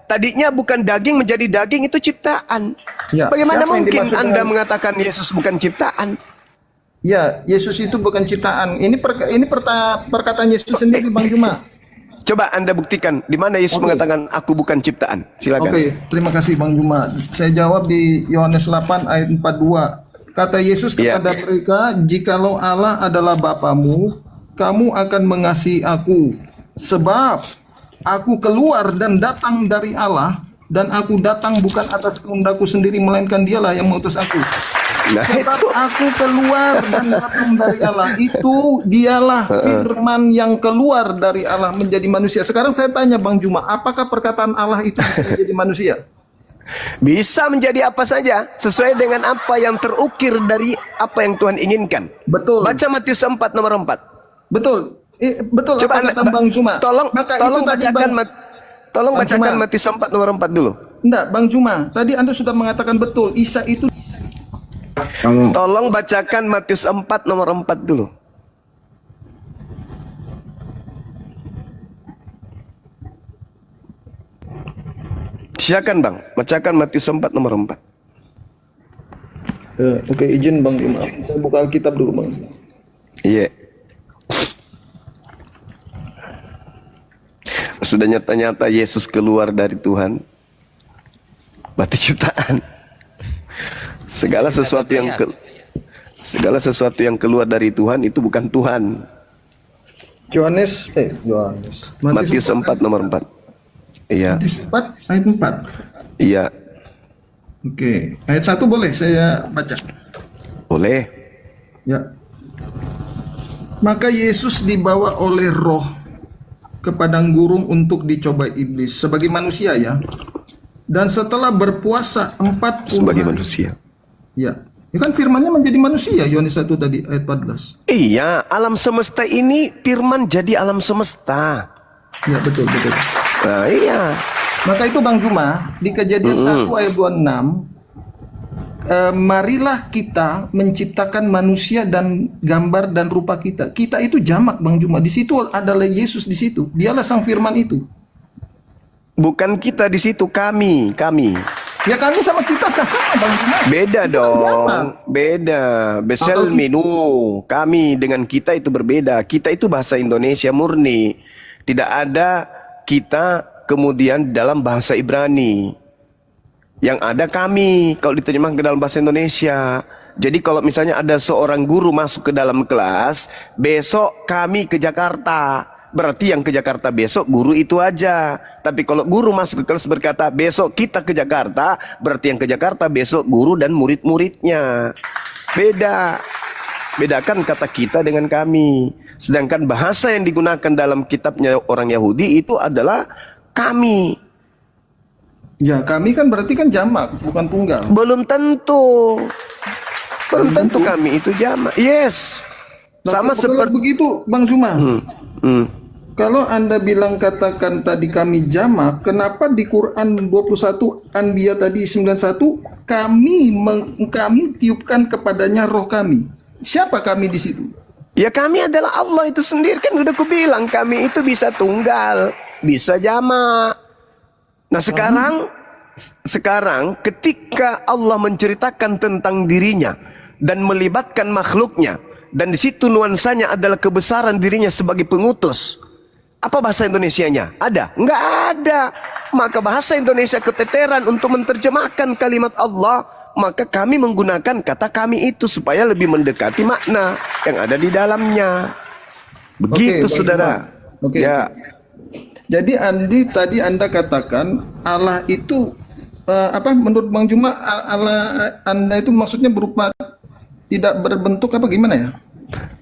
Tadinya bukan daging menjadi daging, itu ciptaan. Ya, Bagaimana siapa yang mungkin dimaksud Anda dengan- mengatakan Yesus bukan ciptaan? Ya, Yesus itu bukan ciptaan. Ini perkataan Yesus sendiri Bang Juma. Coba Anda buktikan di mana Yesus Oke. mengatakan aku bukan ciptaan. Silakan. Oke, terima kasih Bang Juma. Saya jawab di Yohanes 8 ayat 42. Kata Yesus Iya. kepada mereka, "Jikalau Allah adalah Bapamu, kamu akan mengasihi aku, sebab aku keluar dan datang dari Allah, dan aku datang bukan atas kehendakku sendiri, melainkan Dialah yang mengutus aku." Nah, Sebab itu aku keluar dan datang dari Allah, itu Dialah firman yang keluar dari Allah menjadi manusia. Sekarang saya tanya Bang Juma, apakah perkataan Allah itu bisa menjadi manusia? bisa menjadi apa saja sesuai dengan apa yang terukir dari apa yang Tuhan inginkan. Betul. Baca Matius 4 nomor 4. Betul. Betul Coba apa kata Bang Juma. Tolong Maka tolong itu tadi bacakan Bang, tolong Bang bacakan Juma. Matius 4 nomor 4 dulu. enggak, Bang Juma. Tadi Anda sudah mengatakan betul. Isa itu Kamu Tolong bacakan Matius 4 nomor 4 dulu. Silakan Bang, bacakan Matius 4 nomor 4. Oke, izin Bang Juma. Saya buka Alkitab dulu, Bang. Iya. Sudah nyata-nyata Yesus keluar dari Tuhan. Berarti ciptaan. Segala sesuatu yang keluar dari Tuhan itu bukan Tuhan. Yohanes. Matius 4 nomor 4. Iya. Matius 4 ayat 4. Iya. Oke, ayat 1 boleh saya baca. Boleh. Ya. Maka Yesus dibawa oleh Roh ke padang gurun untuk dicobai iblis sebagai manusia ya. Dan setelah berpuasa 40 Sebagai hari. manusia. Ya. Ya kan firmannya menjadi manusia Yohanes 1 tadi ayat 14. Iya, alam semesta ini firman jadi alam semesta. Ya, betul. Nah, iya. Maka itu Bang Juma di Kejadian 1 ayat 26, marilah kita menciptakan manusia dan gambar dan rupa kita. Kita itu jamak Bang Juma. Di situ adalah Yesus di situ. Dialah sang firman itu. Bukan kita di situ, kami. Ya kami sama kita sama Bang Juma. Beda Itu kan jamak. dong, beda. Besel Atau minu, kami dengan kita itu berbeda. Kita itu bahasa Indonesia murni. Tidak ada kita kemudian dalam bahasa Ibrani. Yang ada kami kalau diterjemahkan ke dalam bahasa Indonesia. Jadi kalau misalnya ada seorang guru masuk ke dalam kelas, besok kami ke Jakarta. Berarti yang ke Jakarta besok guru itu aja. Tapi kalau guru masuk ke kelas berkata besok kita ke Jakarta, berarti yang ke Jakarta besok guru dan murid-muridnya. Beda. Bedakan kata kita dengan kami. Sedangkan bahasa yang digunakan dalam kitabnya orang Yahudi itu adalah kami. Ya kami kan berarti kan jamak, bukan tunggal. Belum tentu. Belum tentu kami itu jamak. Yes. Sama Kalau seperti begitu Bang Zuma. Kalau Anda bilang katakan tadi kami jamak, kenapa di Quran 21 Anbiya tadi 91 kami tiupkan kepadanya roh kami? Siapa kami di situ? ya kami adalah Allah itu sendiri, kan udah kubilang kami itu bisa tunggal, bisa jamak. Nah sekarang ketika Allah menceritakan tentang dirinya dan melibatkan makhluknya, dan di situ nuansanya adalah kebesaran dirinya sebagai pengutus. Apa bahasa Indonesianya? Ada? Enggak ada. Maka bahasa Indonesia keteteran untuk menerjemahkan kalimat Allah. Maka kami menggunakan kata kami itu supaya lebih mendekati makna yang ada di dalamnya. Begitu, Oke, saudara. Oke. Ya. Jadi tadi Anda katakan Allah itu menurut Bang Juma Allah Anda itu maksudnya berupa tidak berbentuk apa gimana ya?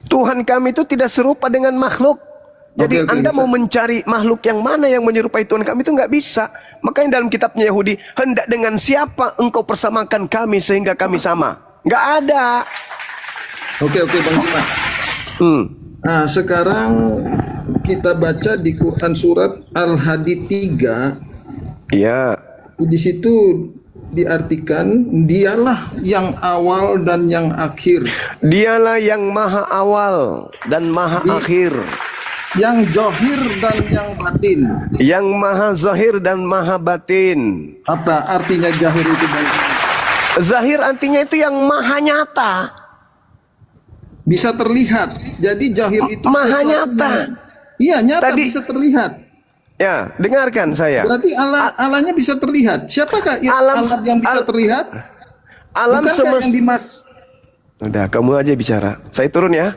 Tuhan kami itu tidak serupa dengan makhluk. Jadi Oke, Anda bisa. mau mencari makhluk yang mana yang menyerupai Tuhan kami itu nggak bisa. Makanya dalam kitabnya Yahudi, hendak dengan siapa engkau persamakan kami sehingga kami sama? Nggak ada. Oke Bang Juma. Nah, sekarang kita baca di Quran surat Al-Hadid 3. Iya. Di situ diartikan dialah yang awal dan yang akhir, Dialah yang maha awal dan maha akhir, yang zahir dan yang batin. yang maha zahir dan maha batin. Apa artinya zahir itu Bang? Zahir artinya itu yang maha nyata. Bisa terlihat. Jadi zahir itu Maha sesuatu nyata. Iya, nyata Tadi- bisa terlihat. Ya, dengarkan saya. Berarti Allahnya bisa terlihat. Siapakah Alam- Allah yang bisa terlihat? Alam Bukankah semesta. yang dimas Udah, kamu aja bicara. Saya turun ya.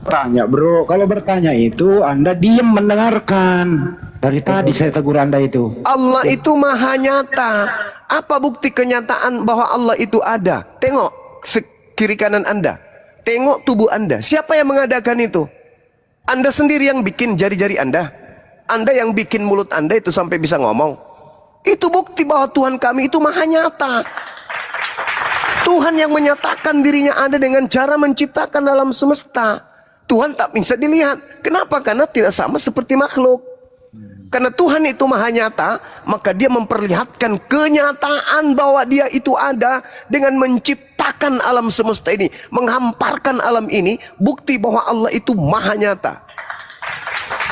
Tanya bro, kalau bertanya itu Anda diem mendengarkan. Dari tadi saya tegur Anda itu. Allah itu maha nyata. Apa bukti kenyataan bahwa Allah itu ada? Tengok kiri kanan Anda. Tengok tubuh Anda. Siapa yang mengadakan itu? Anda sendiri yang bikin jari-jari Anda. Anda yang bikin mulut Anda itu sampai bisa ngomong. Itu bukti bahwa Tuhan kami itu maha nyata. Tuhan yang menyatakan dirinya ada dengan cara menciptakan alam semesta. Tuhan tak bisa dilihat. Kenapa? Karena tidak sama seperti makhluk. Karena Tuhan itu maha nyata, maka dia memperlihatkan kenyataan bahwa dia itu ada dengan menciptakan alam semesta ini, menghamparkan alam ini, bukti bahwa Allah itu maha nyata.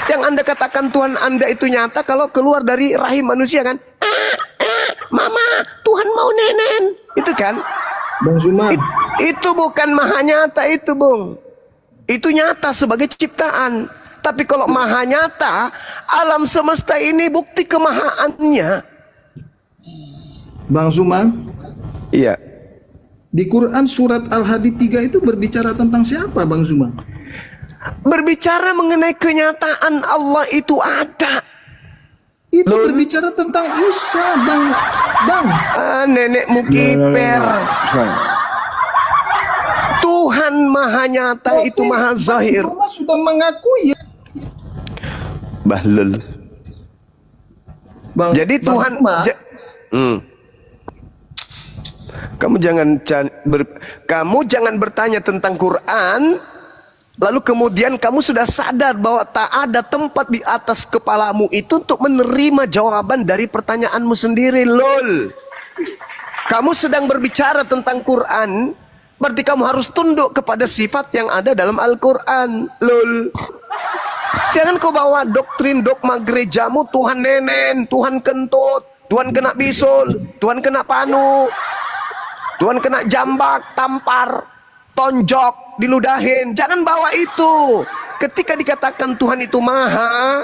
Yang Anda katakan Tuhan Anda itu nyata kalau keluar dari rahim manusia kan? Mama, Tuhan mau nenen. Itu kan? Bang Zuma? Itu bukan maha nyata itu, Bung. Itu nyata sebagai ciptaan. Tapi kalau maha nyata, alam semesta ini bukti kemahaannya. Bang Zuma? Iya. Di Quran surat Al-Hadid 3 itu berbicara tentang siapa Bang Zuma? Berbicara mengenai kenyataan Allah itu ada. Itu berbicara tentang Isa, Bang. Nenekmu kiper. Tuhan maha nyata itu maha zahir. Bang Zuma sudah mengakui ya. Bahlul. Jadi Bang Tuhan Zuma, kamu jangan bertanya tentang Quran lalu kemudian kamu sudah sadar bahwa tak ada tempat di atas kepalamu itu untuk menerima jawaban dari pertanyaanmu sendiri. Lol. Kamu sedang berbicara tentang Quran, berarti kamu harus tunduk kepada sifat yang ada dalam Al-Quran. Lol. Jangan kau bawa doktrin dogma gerejamu Tuhan nenen, Tuhan kentut, Tuhan kena bisul, Tuhan kena panu, Tuhan kena jambak, tampar, tonjok, diludahin. Jangan bawa itu. Ketika dikatakan Tuhan itu maha,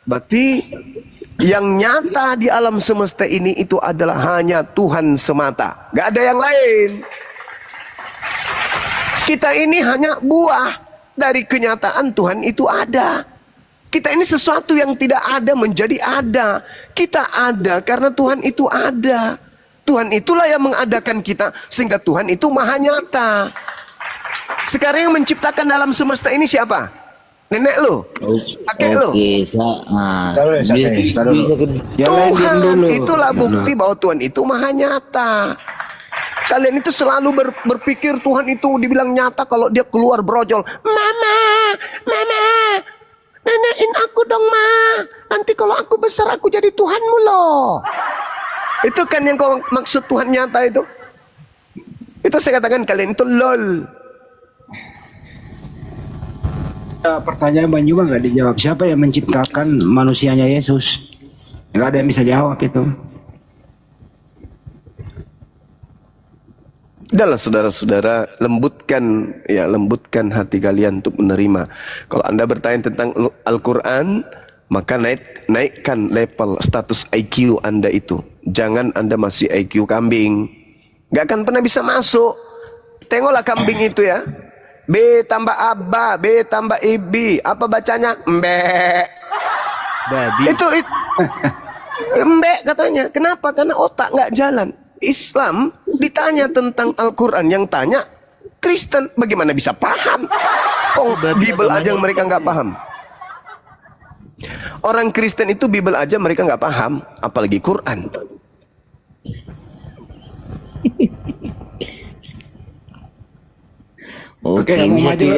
berarti yang nyata di alam semesta ini itu adalah hanya Tuhan semata. Gak ada yang lain. Kita ini hanya buah dari kenyataan Tuhan itu ada. Kita ini sesuatu yang tidak ada menjadi ada. Kita ada karena Tuhan itu ada. Tuhan itulah yang mengadakan kita, sehingga Tuhan itu maha nyata. Sekarang yang menciptakan alam semesta ini siapa? Nenek lo? Kakek lo? Tuhan, itulah bukti bahwa Tuhan itu maha nyata. Kalian itu selalu berpikir Tuhan itu dibilang nyata kalau dia keluar brojol. Mama, nenekin aku dong, Ma. Nanti kalau aku besar aku jadi Tuhanmu loh. Itu kan yang kau maksud Tuhan nyata itu. Itu saya katakan kalian itu lol. Pertanyaan Bang Juma nggak dijawab. Siapa yang menciptakan manusianya Yesus? Nggak ada yang bisa jawab itu. Udahlah saudara-saudara, lembutkan hati kalian untuk menerima. Kalau Anda bertanya tentang Al-Quran, maka naikkan level status IQ Anda itu. Jangan Anda masih IQ kambing, gak akan pernah bisa masuk. Tengoklah kambing itu ya, B tambah Aba, B tambah Ibi, apa bacanya? Mbek. Itu Mbek katanya. Kenapa? Karena otak gak jalan. Islam ditanya tentang Al-Quran, yang tanya Kristen, bagaimana bisa paham? Oh, Bible aja mereka nggak paham. Orang Kristen itu Bible aja mereka nggak paham, apalagi Quran. Oke,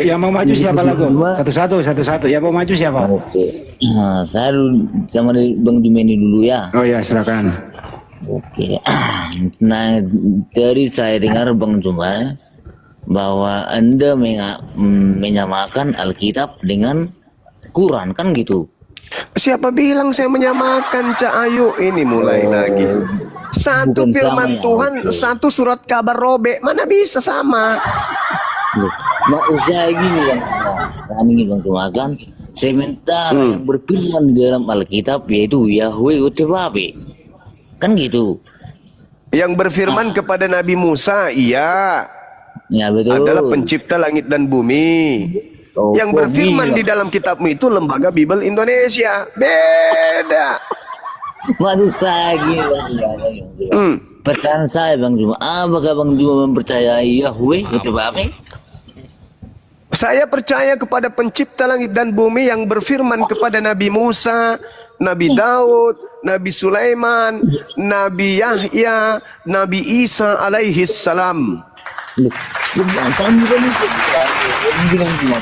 yang mau maju siapa lagu? Satu-satu. Yang mau maju siapa? Oke, saya sama Bang Jumeni dulu ya. Oh ya, silakan. Oke, nah dari saya dengar Bang Juma bahwa Anda menyamakan Alkitab dengan Quran, kan gitu? Siapa bilang saya menyamakan, Cak Ayu? Ini mulai lagi. Satu firman Tuhan, satu surat kabar robek, mana bisa sama? Maksud saya gini Bang Juma kan, sementara yang berfirman di dalam Alkitab yaitu Yahweh Utewabe. Kan gitu. Yang berfirman kepada Nabi Musa, iya, ya, betul, adalah pencipta langit dan bumi. Yang berfirman di dalam kitabmu itu Lembaga Bible Indonesia. Beda. Maksud saya gini pertanyaan saya Bang Juma, apakah Bang Juma mempercayai Yahweh itu apa? Saya percaya kepada pencipta langit dan bumi yang berfirman kepada Nabi Musa, Nabi Daud, Nabi Sulaiman, Nabi Yahya, Nabi Isa alaihi salam.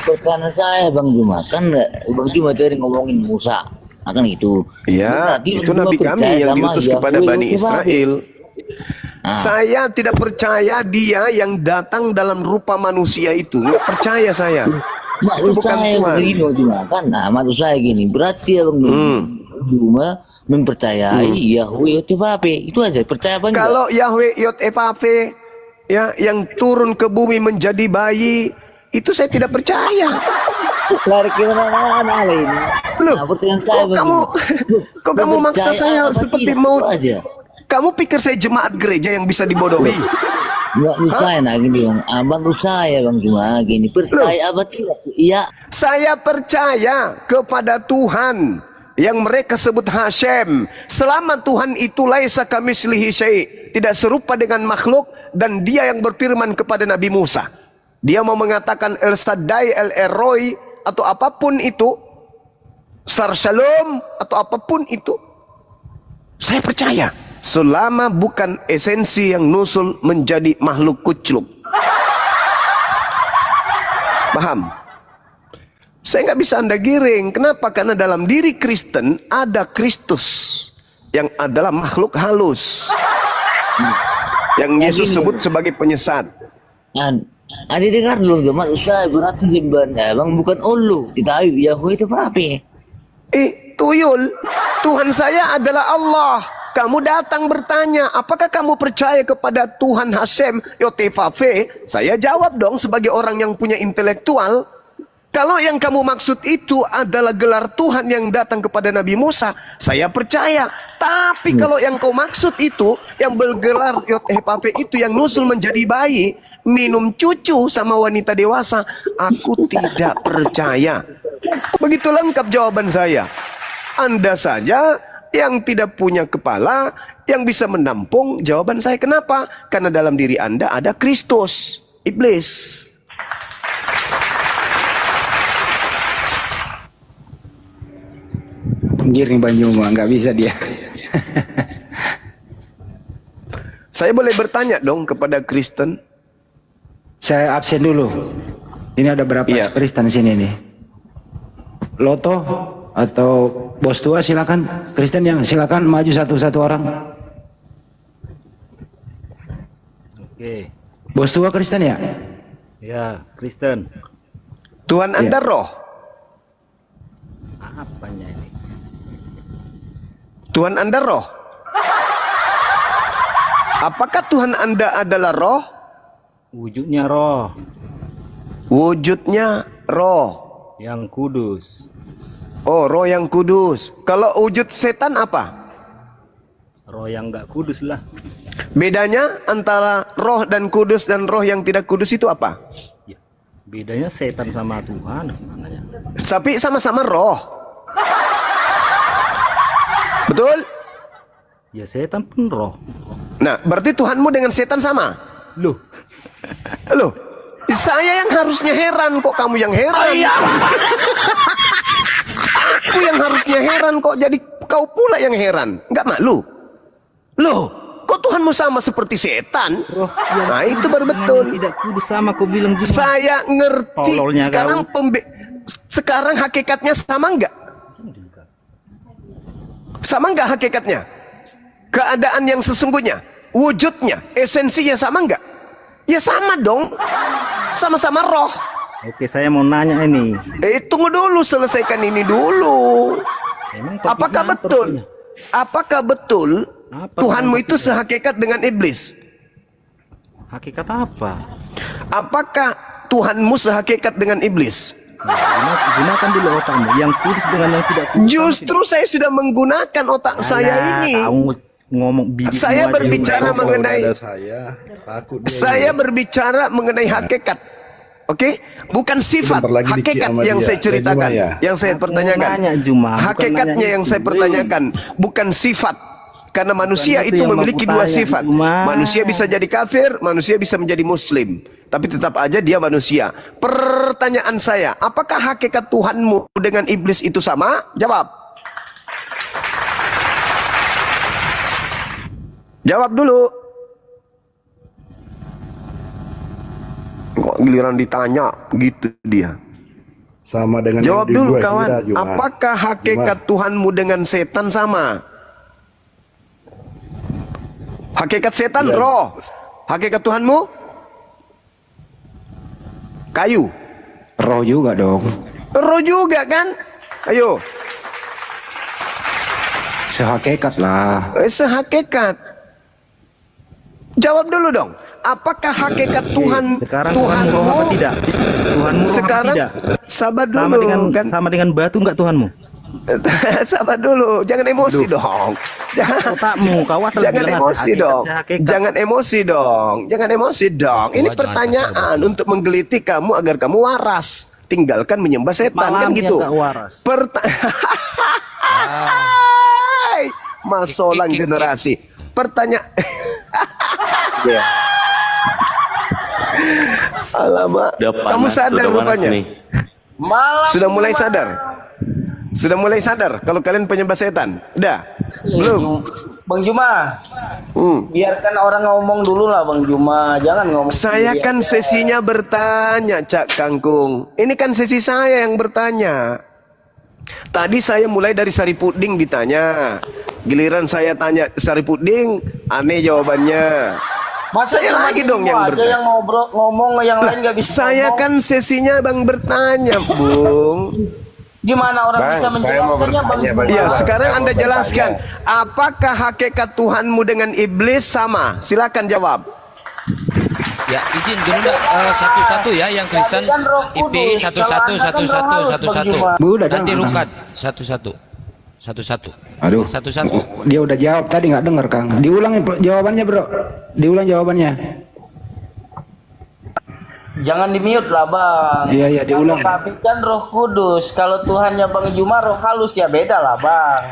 Pertanyaan saya Bang Juma, kan Bang Juma tadi ngomongin Musa, akan itu. Ya, itu Nabi kami yang diutus kepada Bani Israel. Saya tidak percaya dia yang datang dalam rupa manusia itu. Nggak percaya saya. Maksud saya begini Bang Juma, kan? Maksud saya gini, berarti Bang Juma mempercayai Yahweh Yotevave, itu aja, percaya apa enggak? Kalau Yahweh Yotevave ya yang turun ke bumi menjadi bayi, itu saya tidak percaya. Lari ke mana ini? Loh, kok kamu maksa saya seperti mau aja. Kamu pikir saya jemaat gereja yang bisa dibodohi? Maksud saya gini Bang, maksud saya Bang Juma gini, percaya apa tidak? Iya. Saya percaya kepada Tuhan yang mereka sebut Hashem. Selama Tuhan itu laisa kamitslihi syai', tidak serupa dengan makhluk, dan dia yang berfirman kepada Nabi Musa, dia mau mengatakan El Shaddai, El Eroi, atau apapun itu, Sar Shalom, atau apapun itu, saya percaya. Selama bukan esensi yang nusul menjadi makhluk kucluk. Paham? Saya nggak bisa Anda giring. Kenapa? Karena dalam diri Kristen ada Kristus yang adalah makhluk halus, yang Yesus sebut sebagai penyesat. Ada dengar dulu teman saya berarti sebenarnya bang bukan Allah, tapi Yahweh itu apa? Tuyul, Tuhan saya adalah Allah. Kamu datang bertanya, apakah kamu percaya kepada Tuhan Hashem Yotefafe? Saya jawab dong sebagai orang yang punya intelektual. Kalau yang kamu maksud itu adalah gelar Tuhan yang datang kepada Nabi Musa, saya percaya. Tapi kalau yang kau maksud itu, yang bergelar Yotefafe itu yang nusul menjadi bayi, minum cucu sama wanita dewasa, aku tidak percaya. Begitu lengkap jawaban saya. Anda saja yang tidak punya kepala yang bisa menampung jawaban saya. Kenapa? Karena dalam diri Anda ada Kristus, iblis. Giring Bang Juma, nggak bisa dia. Saya boleh bertanya dong kepada Kristen? Saya absen dulu. Ini ada berapa Kristen sini nih? Loto atau bos tua silakan. Kristen yang silakan maju satu-satu orang. Oke. Bos tua Kristen ya? Ya, Kristen. Tuhan Anda roh. Apanya ini? Tuhan Anda roh. Apakah Tuhan Anda adalah roh? Wujudnya roh. Wujudnya roh. Yang kudus. Oh, roh yang kudus. Kalau wujud setan apa? Roh yang nggak kudus lah. Bedanya antara roh dan kudus dan roh yang tidak kudus itu apa? Ya, bedanya setan sama Tuhan. Makanya. Tapi sama-sama roh. Betul? Ya setan pun roh. Nah, berarti Tuhanmu dengan setan sama? Loh. Loh, saya yang harusnya heran kok kamu yang heran. Aku yang harusnya heran kok jadi kau pula yang heran. Nggak malu? Loh, kok Tuhanmu sama seperti setan? Roh, nah, itu baru betul. Tidak kudus sama kau bilang juga. Saya ngerti. Tololnya Sekarang hakikatnya sama nggak? Sama nggak hakikatnya? Keadaan yang sesungguhnya, wujudnya, esensinya sama nggak? Ya sama dong. Sama-sama roh. Oke, saya mau nanya ini. Tunggu dulu, selesaikan ini dulu. Apakah betul? Apakah betul Tuhanmu itu sehakikat dengan iblis? Hakikat apa? Apakah Tuhanmu sehakikat dengan iblis? Gunakan dulu otakmu, yang kudus dengan yang tidak kudus. Justru saya sudah menggunakan otak saya ini. Saya berbicara mengenai saya berbicara mengenai hakikat. Oke, bukan sifat, hakikat yang saya ceritakan, yang saya pertanyakan. Hakikatnya yang saya pertanyakan, bukan sifat. Karena manusia itu memiliki dua sifat. Manusia bisa jadi kafir, manusia bisa menjadi muslim. Tapi tetap aja dia manusia. Pertanyaan saya, apakah hakikat Tuhanmu dengan iblis itu sama? Jawab. Jawab dulu. Kok giliran ditanya gitu dia. Sama dengan jawab dulu kawan. Apakah hakikat Tuhanmu dengan setan sama? Hakikat setan roh. Hakikat Tuhanmu kayu. Roh juga dong. Roh juga kan? Ayo. Sehakikat lah. Sehakikat. Jawab dulu dong. Apakah hakikat Tuhan Tuhanmu roh apa tidak? Tuhanmu roh sekarang apa tidak? Sabar dulu sama dengan batu enggak Tuhanmu? Sabar dulu, jangan emosi dong. Jangan emosi dong. Jangan emosi dong. Jangan emosi dong. Ini pertanyaan untuk menggelitik kamu agar kamu waras. Tinggalkan menyembah setan kan gitu. Masolang generasi. Pertanyaan. Alamak. Kamu sadar rupanya. Sudah mulai sadar. Sudah mulai sadar kalau kalian penyembah setan? Udah? Belum? Bang Juma, biarkan orang ngomong dulu lah Bang Juma, jangan ngomong. Saya kan sesinya bertanya, Cak Kangkung. Ini kan sesi saya yang bertanya. Tadi saya mulai dari Saripuding ditanya. Giliran saya tanya Saripuding, aneh jawabannya. Masa Saya cuma lagi dong Bimo yang aja bertanya. yang ngomong, yang lain nggak bisa Saya ngomong. kan sesinya Bang bertanya, Bung. Gimana orang Bang, bisa saya mau menjelaskannya Bang bertanya, Juma? Bang. Ya, Bang, sekarang saya Anda mau jelaskan, bertanya. apakah hakikat Tuhanmu dengan iblis sama? Silakan jawab. Ya, izin dulu satu-satu ya yang Kristen Kan Roh IP Kudus. satu-satu Kalau Anda kan satu-satu Roh Halus, satu-satu. Bang Juma. Bu, udah Nanti jangan. Rukat satu-satu. Satu-satu. Aduh. Satu-satu. Dia udah jawab tadi nggak dengar Kang. Diulang jawabannya bro. Diulang jawabannya. Jangan di mute lah Bang. Iya, diulang. Kalau kami kan Roh Kudus. Kalau Tuhannya Bang Juma Roh Halus ya beda lah Bang.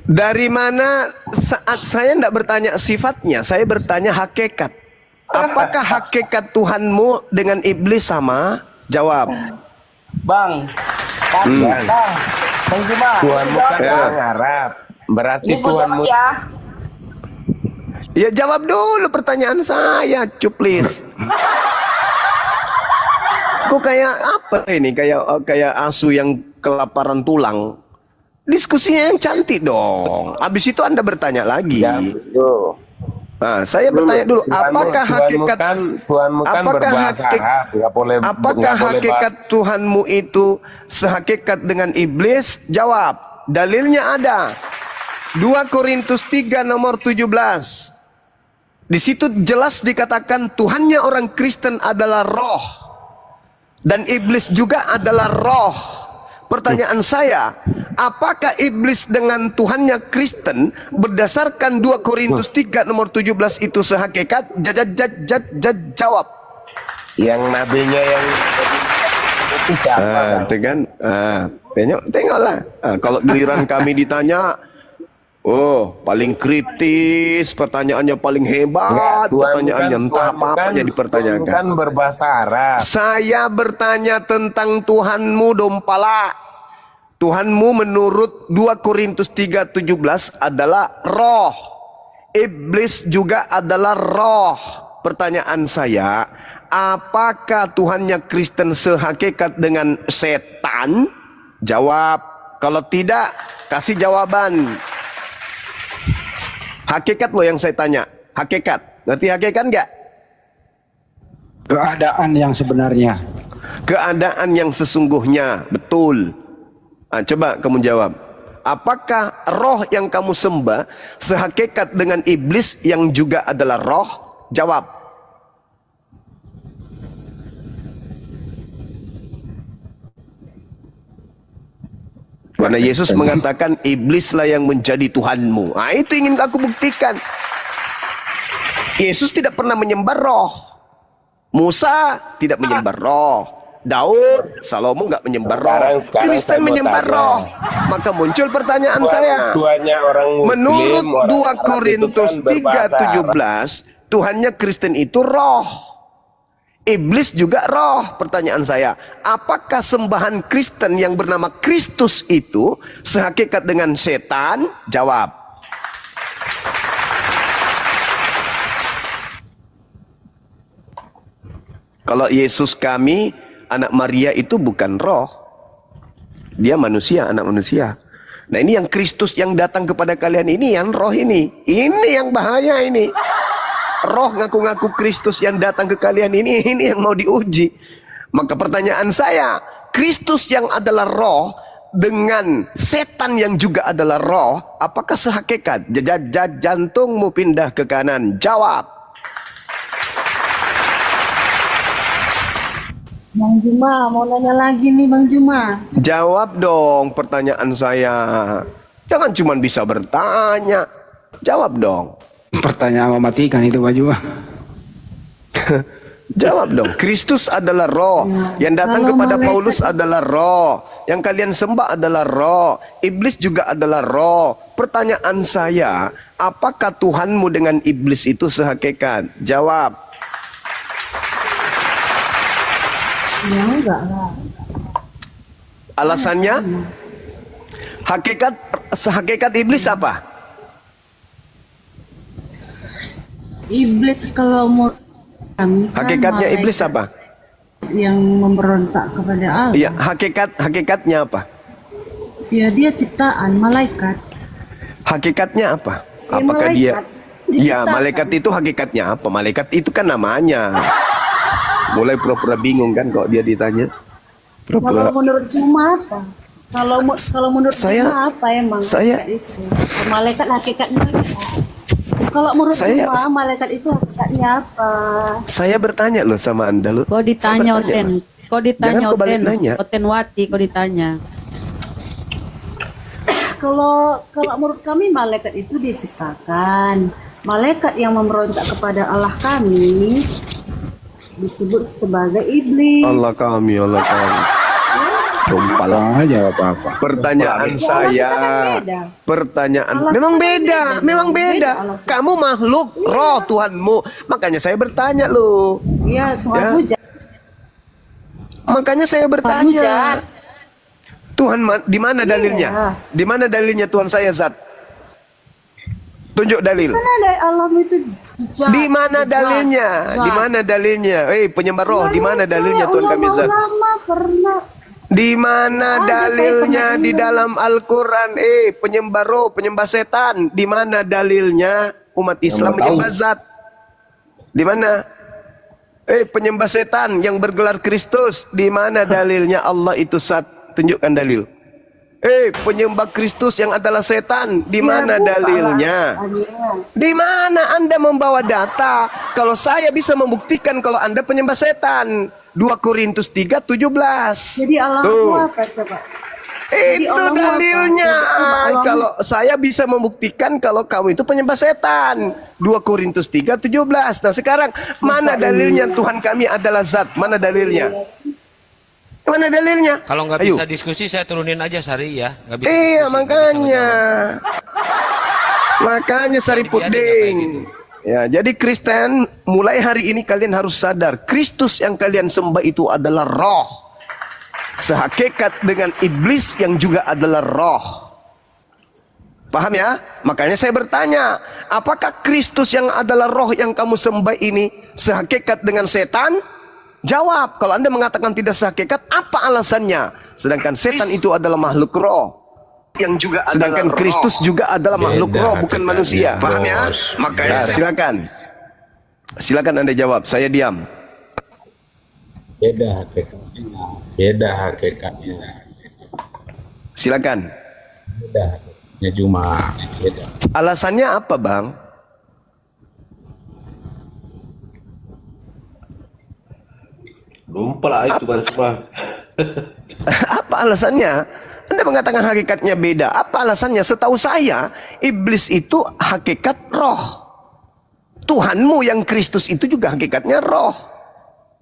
Dari mana saat saya tidak bertanya sifatnya, saya bertanya hakikat. Apakah hakikat Tuhanmu dengan iblis sama? Jawab. Bang. Bang Juma. Tuhanmu kan Ini orang Arab. Berarti Ini gua Tuhanmu jawab ya. Ya jawab dulu pertanyaan saya, cuplis. Kok kayak apa ini? Kayak asu yang kelaparan tulang. Diskusinya yang cantik dong. Habis itu Anda bertanya lagi. Ya, betul. Nah, saya bertanya dulu, apakah hakikat Tuhanmu kan berbahasa Arab, apakah hakikat Tuhanmu itu sehakikat dengan iblis? Jawab. Dalilnya ada. 2 Korintus 3 nomor 17. Di situ jelas dikatakan Tuhannya orang Kristen adalah roh dan iblis juga adalah roh. Pertanyaan saya, apakah iblis dengan Tuhannya Kristen berdasarkan 2 Korintus 3 nomor 17 itu sehakikat? Jawab. Yang nabinya yang itu siapa? Itu kan, tengoklah. Kalau giliran kami ditanya, oh paling kritis, pertanyaannya paling hebat, pertanyaannya entah apa-apanya dipertanyakan. Kan berbahasa Arab. Saya bertanya tentang Tuhanmu Dompala. Tuhanmu menurut 2 Korintus 3:17 adalah roh. Iblis juga adalah roh. Pertanyaan saya, apakah Tuhannya Kristen sehakikat dengan setan? Jawab. Kalau tidak, kasih jawaban. Hakikat loh yang saya tanya. Hakikat. Ngerti hakikat enggak? Keadaan yang sebenarnya. Keadaan yang sesungguhnya. Betul. Coba kamu jawab. Apakah roh yang kamu sembah sehakikat dengan iblis yang juga adalah roh? Jawab. Karena Yesus mengatakan iblislah yang menjadi Tuhanmu. Itu ingin aku buktikan. Yesus tidak pernah menyembah roh. Musa tidak menyembah roh. Daud, Salomo nggak menyembah roh. Kristen menyembah roh. Maka muncul pertanyaan saya. Menurut 2 Korintus 3:17, Tuhannya Kristen itu roh. Iblis juga roh. Pertanyaan saya, apakah sembahan Kristen yang bernama Kristus itu sehakikat dengan setan? Jawab. Kalau Yesus kami, anak Maria itu bukan roh. Dia manusia, anak manusia. Nah ini yang Kristus yang datang kepada kalian ini, yang roh ini. Ini yang bahaya ini. Roh ngaku-ngaku Kristus yang datang ke kalian ini yang mau diuji. Maka pertanyaan saya, Kristus yang adalah roh dengan setan yang juga adalah roh, apakah sehakikat? Jantungmu pindah ke kanan. Jawab. Bang Juma, mau nanya lagi nih Bang Juma. Jawab dong pertanyaan saya. Jangan cuma bisa bertanya. Jawab dong. Pertanyaan mematikan itu Pak Juma. Jawab dong. Kristus adalah roh. Yang datang kepada Paulus adalah roh. Yang kalian sembah adalah roh. Iblis juga adalah roh. Pertanyaan saya, apakah Tuhanmu dengan iblis itu sehakikat? Jawab. Ya enggak lah. Alasannya? Sehakikat iblis apa? Iblis kalau mau kami kan Hakikatnya iblis apa? Yang memberontak kepada Allah. Iya, hakikatnya apa? Ya dia ciptaan malaikat. Hakikatnya apa? Ya, Apakah dia malaikat. Ya, malaikat itu hakikatnya apa? Malaikat itu kan namanya. Mulai pura-pura bingung kan kok dia ditanya. Kalau menurut Juma apa? Kalau menurut Juma apa emang saya malaikat itu? Malaikat hakikatnya apa? Kalau menurut Juma malaikat itu hakikatnya apa? Saya bertanya loh sama Anda loh. Kok ditanya Oten? Kok ditanya Oten? Oten Wati kok ditanya? Kalau menurut kami malaikat itu diciptakan. Malaikat yang memberontak kepada Allah kami disebut sebagai iblis. Allah kami. Tumpal aja apa-apa. Pertanyaan saya, memang beda. Kamu makhluk roh Tuhanmu, makanya saya bertanya loh. Iya, Tuhanmu. Makanya saya bertanya. Tuhan di mana dalilnya? Di mana dalilnya Tuhan saya zat? Tunjuk dalil. Alam itu di mana dalilnya? Di mana dalilnya? Penyembah roh, di mana dalilnya Tuhan kami zat? Di mana dalilnya di dalam Al-Quran? Penyembah roh, penyembah setan, di mana dalilnya umat Islam menyembah zat? Di mana? Penyembah setan yang bergelar Kristus, di mana dalilnya Allah itu zat? Tunjukkan dalil. Penyembah Kristus yang adalah setan, di mana dalilnya? Di mana Anda membawa data? Kalau saya bisa membuktikan kalau Anda penyembah setan. 2 Korintus 3:17. Jadi Allah itu apa coba? Itu dalilnya. Kalau saya bisa membuktikan kalau kamu itu penyembah setan. 2 Korintus 3:17. Nah sekarang mana dalilnya Tuhan kami adalah zat? Mana dalilnya? Mana dalilnya? Kalau nggak bisa diskusi saya turunin aja Sari ya. Nggak bisa makanya Sari Puding. Ya, jadi Kristen mulai hari ini kalian harus sadar Kristus yang kalian sembah itu adalah roh. Sehakikat dengan iblis yang juga adalah roh. Paham ya? Makanya saya bertanya, apakah Kristus yang adalah roh yang kamu sembah ini sehakikat dengan setan? Jawab, kalau Anda mengatakan tidak sehakikat, apa alasannya? Sedangkan setan itu adalah makhluk roh. Yang juga sedangkan Kristus juga adalah makhluk roh, bukan manusia. Paham ya? Makanya silakan. Silakan Anda jawab, saya diam. Beda hakikatnya. Silakan. Beda hakikatnya cuma beda. Alasannya apa, Bang? Lupa lah itu Bang Suma. Apa alasannya? Anda mengatakan hakikatnya beda. Apa alasannya? Setahu saya, iblis itu hakikat roh. Tuhanmu yang Kristus itu juga hakikatnya roh.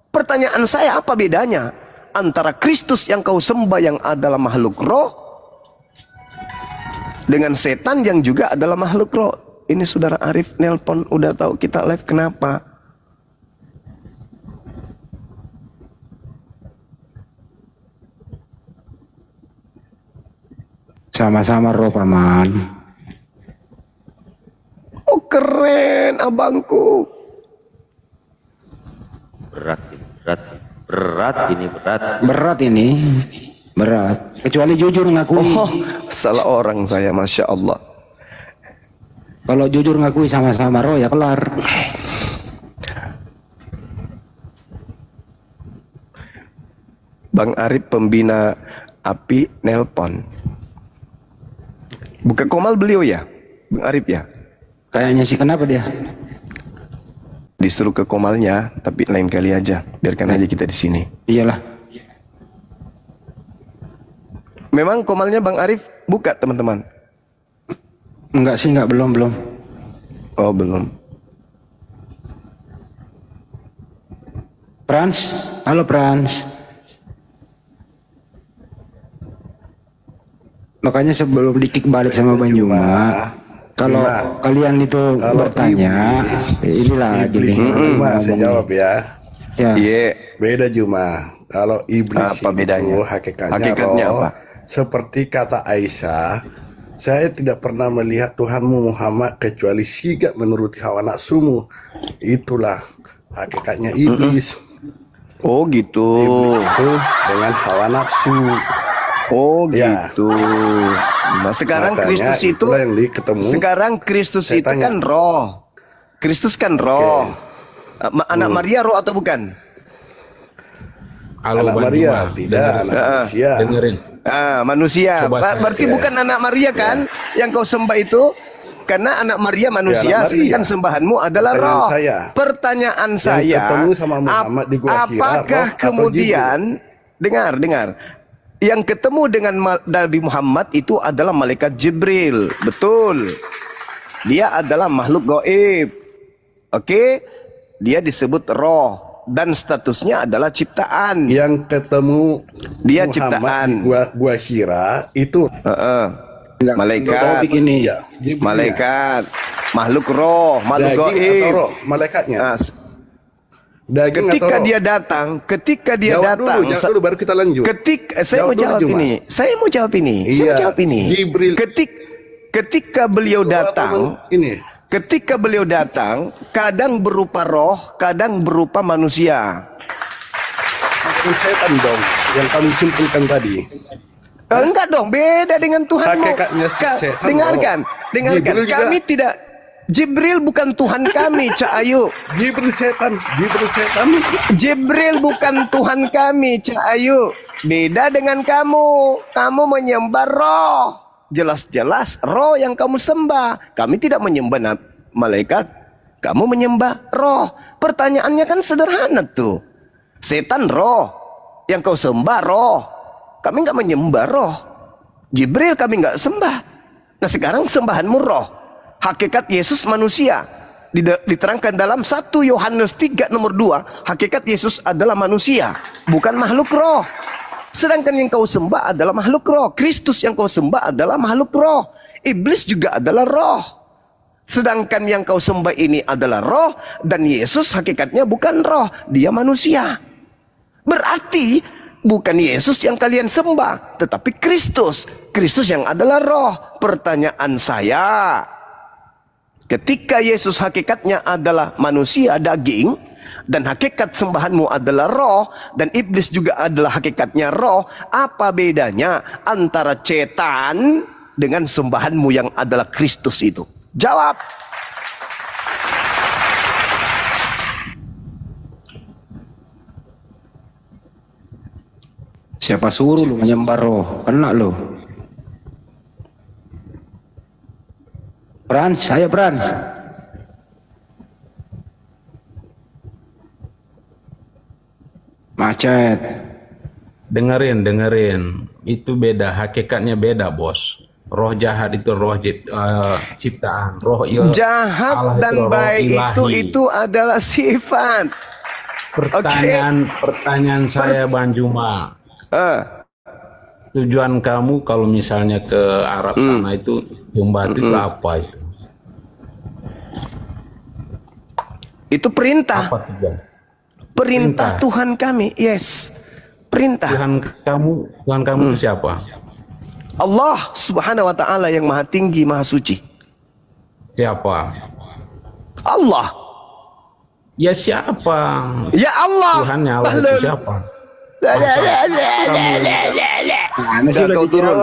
Pertanyaan saya, apa bedanya antara Kristus yang kau sembah yang adalah makhluk roh dengan setan yang juga adalah makhluk roh? Ini Saudara Arif nelpon, udah tahu kita live, kenapa? Sama-sama roh paman. Oh keren abangku. Berat ini. Kecuali jujur ngakui. Oh, salah orang saya, Masya Allah. Kalau jujur ngakui sama-sama roh ya kelar. Bang Arif pembina api nelpon. Buka komal beliau ya, Bang Arif ya? Kayaknya sih, kenapa dia? Disuruh ke komalnya, tapi lain kali aja. Biarkan aja kita di sini. Iyalah. Memang komalnya Bang Arif buka, teman-teman? Enggak sih, belum. Oh, belum. Frans, halo Frans. Makanya sebelum di-kick balik sama Bang Juma, kalau kalian itu bertanya, inilah gini. Saya jawab ya. Iya. Beda Juma. Kalau iblis apa bedanya? Itu hakikatnya roh, apa? Seperti kata Aisyah, saya tidak pernah melihat Tuhanmu Muhammad kecuali sigap menuruti hawa nafsumu. Itulah hakikatnya iblis. Oh gitu. Iblis itu dengan hawa nafsu. Oh gitu. Nah, sekarang Kristus itu yang ketemu. Sekarang Kristus itu kan roh. Kristus kan roh. Anak Maria roh atau bukan? Anak Maria tidak, anak manusia. Dengerin. Manusia. Berarti bukan anak Maria kan yang kau sembah itu? Karena anak Maria manusia, sedangkan sembahanmu adalah roh. Pertanyaan saya, ketemu sama Muhammad di Gua Hira, apakah kemudian dengar, yang ketemu dengan Nabi Muhammad itu adalah malaikat Jibril, betul? Dia adalah makhluk gaib, oke? Dia disebut roh dan statusnya adalah ciptaan. Yang ketemu dia Muhammad ciptaan. Di Gua Hira itu. Malaikat, malaikat, makhluk roh, makhluk gaib, roh, malaikatnya. Ketika dia datang, dulu, baru kita lanjut. Saya mau jawab ini. Jibril. Ketika beliau datang, kadang berupa roh, kadang berupa manusia. Setan dong, yang kami simpulkan tadi. Enggak dong, beda dengan Tuhanmu. Dengarkan. Kami tidak. Jibril bukan Tuhan kami, Cak Ayu. Jibril setan. Jibril bukan Tuhan kami, Cak Ayu. Beda dengan kamu. Kamu menyembah roh. Jelas-jelas roh yang kamu sembah. Kami tidak menyembah malaikat. Kamu menyembah roh. Pertanyaannya kan sederhana tuh. Setan roh. Yang kau sembah roh. Kami nggak menyembah roh. Jibril kami nggak sembah. Nah sekarang sembahanmu roh. Hakikat Yesus manusia. Diterangkan dalam 1 Yohanes 3 nomor 2. Hakikat Yesus adalah manusia. Bukan makhluk roh. Sedangkan yang kau sembah adalah makhluk roh. Kristus yang kau sembah adalah makhluk roh. Iblis juga adalah roh. Sedangkan yang kau sembah ini adalah roh. Dan Yesus hakikatnya bukan roh. Dia manusia. Berarti bukan Yesus yang kalian sembah, tetapi Kristus. Kristus yang adalah roh. Pertanyaan saya, ketika Yesus hakikatnya adalah manusia daging, dan hakikat sembahanmu adalah roh, dan iblis juga adalah hakikatnya roh, apa bedanya antara cetan dengan sembahanmu yang adalah Kristus itu? Jawab. Siapa suruh lu menyembah roh? Kena lu. Frans, saya Frans. Macet. Dengerin. Itu beda, hakikatnya beda, Bos. Roh jahat itu roh ciptaan, roh jahat Allah dan baik itu adalah sifat. Pertanyaan saya Bang Juma. Tujuan kamu kalau misalnya ke Arab sana itu jumbat itu apa itu? Itu perintah. Apa tujuan? Perintah Tuhan kami, yes. Perintah. Tuhan kamu itu siapa? Allah Subhanahu wa taala yang Maha Tinggi, Maha Suci. Siapa? Allah. Ya siapa? Ya Allah. Tuhannya Allah itu siapa? Kau turun,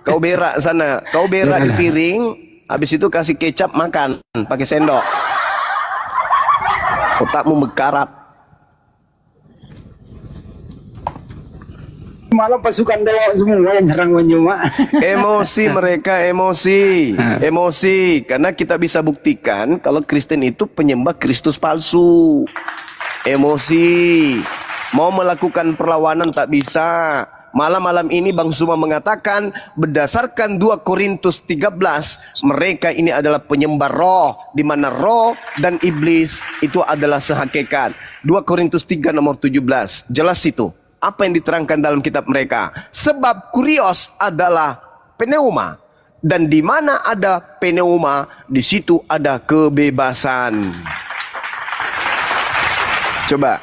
kau berak sana, kau berak di piring, habis itu kasih kecap makan pakai sendok. Otakmu mekarat. Malah pasukan dewa semua yang serang Banyuma. Emosi mereka, emosi. Karena kita bisa buktikan kalau Kristen itu penyembah Kristus palsu. Emosi. Mau melakukan perlawanan tak bisa. Malam ini Bang Suma mengatakan berdasarkan 2 Korintus 13, mereka ini adalah penyembah roh, di mana roh dan iblis itu adalah sehakikat. 2 Korintus 3 nomor 17. Jelas itu. Apa yang diterangkan dalam kitab mereka? Sebab kurios adalah pneuma, dan di mana ada pneuma, di situ ada kebebasan. Coba.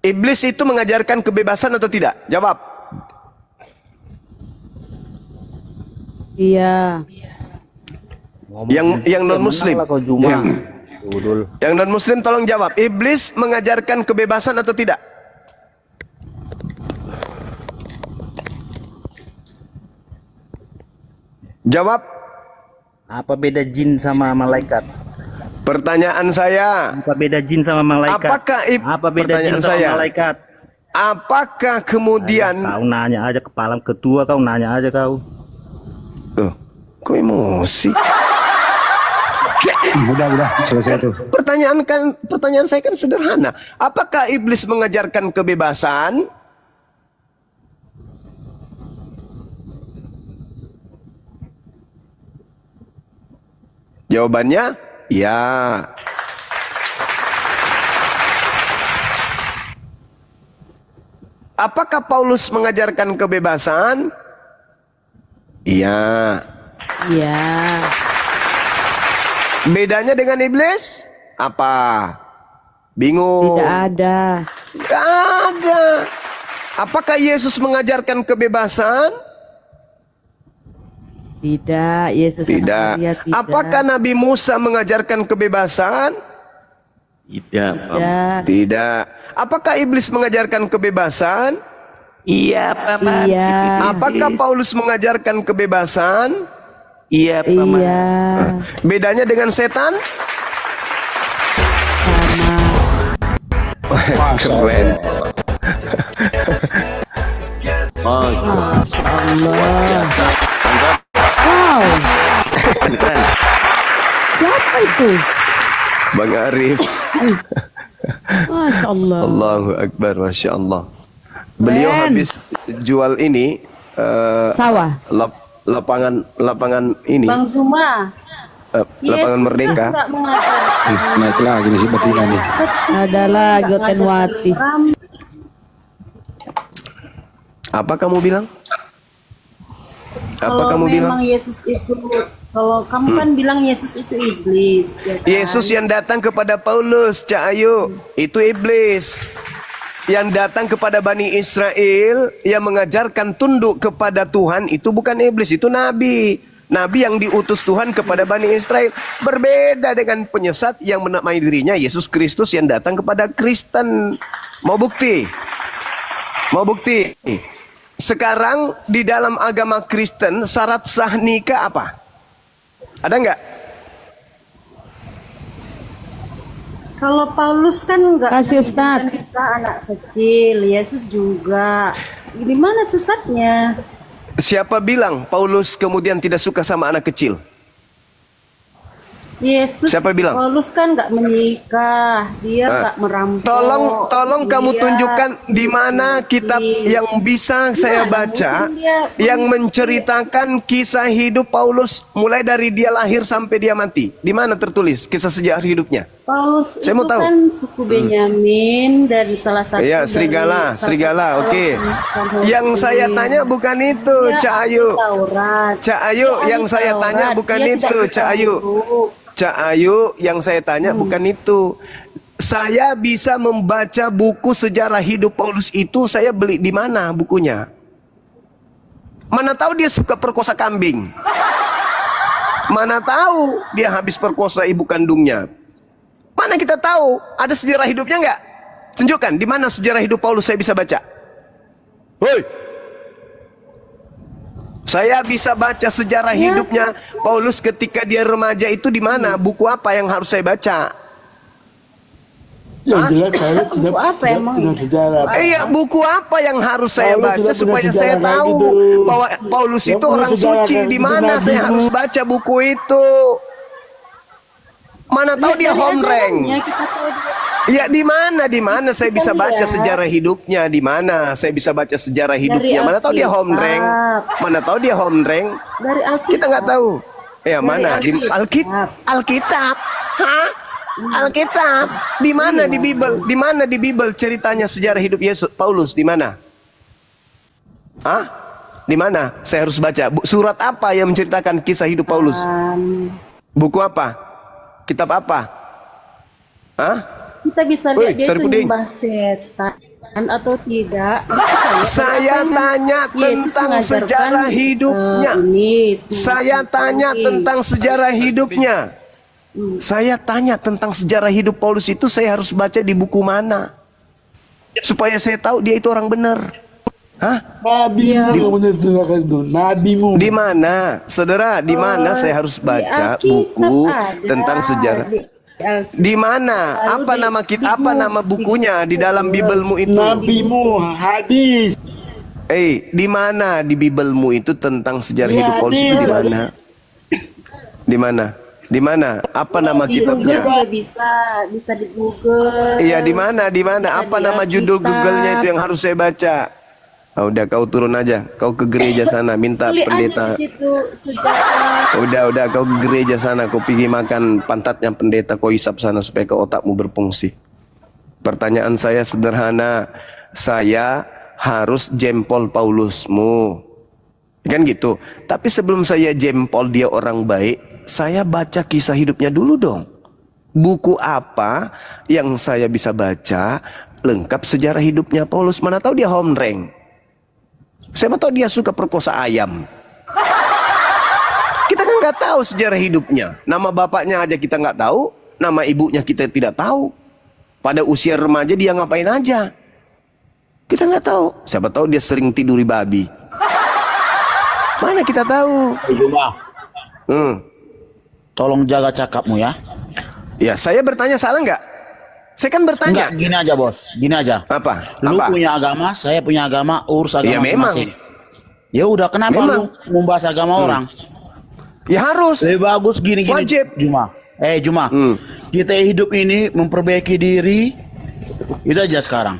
Iblis itu mengajarkan kebebasan atau tidak? Jawab. Iya. Yang non muslim. Yang non muslim tolong jawab. Iblis mengajarkan kebebasan atau tidak? Jawab. Apa beda jin sama malaikat? Pertanyaan saya. Apa beda jin sama malaikat? Apa beda jin sama malaikat? Apakah kemudian kau nanya aja kepala ketua, kau nanya aja kau. Kok emosi? Udah selesai tuh. Pertanyaan saya kan sederhana. Apakah iblis mengajarkan kebebasan? Jawabannya ya. Apakah Paulus mengajarkan kebebasan? Iya. Iya. Bedanya dengan iblis? Apa? Bingung. Tidak ada. Tidak ada. Apakah Yesus mengajarkan kebebasan? Tidak, Yesus tidak. Tidak. Apakah Nabi Musa mengajarkan kebebasan? Tidak. Apakah iblis mengajarkan kebebasan? Iya, Paman. Iya. Apakah Paulus mengajarkan kebebasan? Iya, Paman. Iya. Bedanya dengan setan? Sama. Keren. Masya Allah. Wow. Siapa itu? Bang Arif. Masya Allah. Allahu Akbar, Masya Allah. Beliau habis jual ini sawah. Lapangan ini. Bang Zuma. Lapangan Merdeka. Naik lagi nih si betina nih. Ada lagi Otenwati. Apa kamu bilang? Apa Kalau kamu bilang? memang Yesus itu, kalau kamu kan bilang Yesus itu iblis. Ya kan? Yesus yang datang kepada Paulus, Cak Ayu, itu iblis. Yang datang kepada Bani Israel, yang mengajarkan tunduk kepada Tuhan, itu bukan iblis, itu nabi. Nabi yang diutus Tuhan kepada Bani Israel. Berbeda dengan penyesat yang menamai dirinya Yesus Kristus yang datang kepada Kristen. Mau bukti? Mau bukti? Sekarang di dalam agama Kristen syarat sah nikah apa? Ada nggak? Kalau Paulus kan nggak kasih Ustaz. Anak kecil, Yesus juga. Gimana sesatnya? Siapa bilang Paulus kemudian tidak suka sama anak kecil? Yesus. Siapa bilang? Paulus kan nggak menikah, dia nggak merampok. Tolong kamu tunjukkan di mana kitab yang bisa saya baca yang menceritakan kisah hidup Paulus mulai dari dia lahir sampai dia mati. Di mana tertulis kisah sejarah hidupnya? Paulus saya itu mau tahu. Kan suku Benyamin dari salah satu. Iya, serigala, oke. Yang saya tanya bukan itu, Cak Ayu. Cak Ayu, yang saya tanya bukan itu, Cak Ayu. Cak Ayu, yang saya tanya bukan itu. Saya bisa membaca buku sejarah hidup Paulus itu, saya beli di mana bukunya? Mana tahu dia suka perkosa kambing? Mana tahu dia habis perkosa ibu kandungnya? Mana kita tahu? Ada sejarah hidupnya nggak? Tunjukkan di mana sejarah hidup Paulus saya bisa baca. Hoi. Saya bisa baca sejarah hidupnya Paulus ketika dia remaja itu di mana? Buku apa yang harus saya baca? Yang jelas saya buku apa emang? Iya, buku apa yang harus saya baca supaya saya tahu bahwa Paulus itu orang suci? Di mana saya harus baca buku itu? Mana tahu dia home rank? Ya di mana saya bisa baca sejarah hidupnya? Di mana saya bisa baca sejarah hidupnya? Mana tahu dia home rank? Mana tahu dia home rank? Kita nggak tahu. Ya mana di Alkitab? Hah? Alkitab? Di mana di Bible? Di mana di Bible ceritanya sejarah hidup Yesus Paulus? Di mana? Hah? Di mana? Saya harus baca. Surat apa yang menceritakan kisah hidup Paulus? Buku apa? Kitab apa? Hah? Kita bisa lihat dia itu nyembah setan atau tidak. Saya tanya tentang sejarah hidupnya. Saya tanya tentang sejarah hidupnya. Saya tanya tentang sejarah hidup Paulus itu saya harus baca di buku mana? Supaya saya tahu dia itu orang benar. Hah? Nabimu. Di mana? Saudara, di mana saya harus baca buku tentang sejarah? Di mana? Apa nama kita? Apa nama bukunya di dalam Bibelmu itu? Nabimu hadis. Di mana di Bibelmu itu tentang sejarah hidup Paulus itu di mana? Di mana? Di mana? Apa nama Di kitabnya? Google bisa di Google. Iya, di mana? Di mana? Apa nama judul Google-nya itu yang harus saya baca? Udah kau turun aja, kau ke gereja sana minta Tulis aja pendeta. di situ sejarah. Udah kau ke gereja sana, kau pergi makan pantatnya pendeta, kau isap sana supaya ke otakmu berfungsi. Pertanyaan saya sederhana, saya harus jempol Paulusmu, kan gitu. Tapi sebelum saya jempol dia orang baik, saya baca kisah hidupnya dulu dong. Buku apa yang saya bisa baca lengkap sejarah hidupnya Paulus? Mana tahu dia homreng. Siapa tahu dia suka perkosa ayam. Kita kan nggak tahu sejarah hidupnya. Nama bapaknya aja kita nggak tahu, nama ibunya kita tidak tahu. Pada usia remaja dia ngapain aja? Kita nggak tahu. Siapa tahu dia sering tiduri babi. Mana kita tahu? Juma. Tolong jaga cakapmu ya. Ya, saya bertanya salah nggak? Saya kan bertanya. Enggak, gini aja bos, gini aja. Apa? Lu punya agama, saya punya agama, urus agama masing-masing. Ya udah, kenapa lu membahas agama orang? Ya harus. Lebih bagus gini. Wajib. Juma. Kita hidup ini memperbaiki diri. Itu aja sekarang.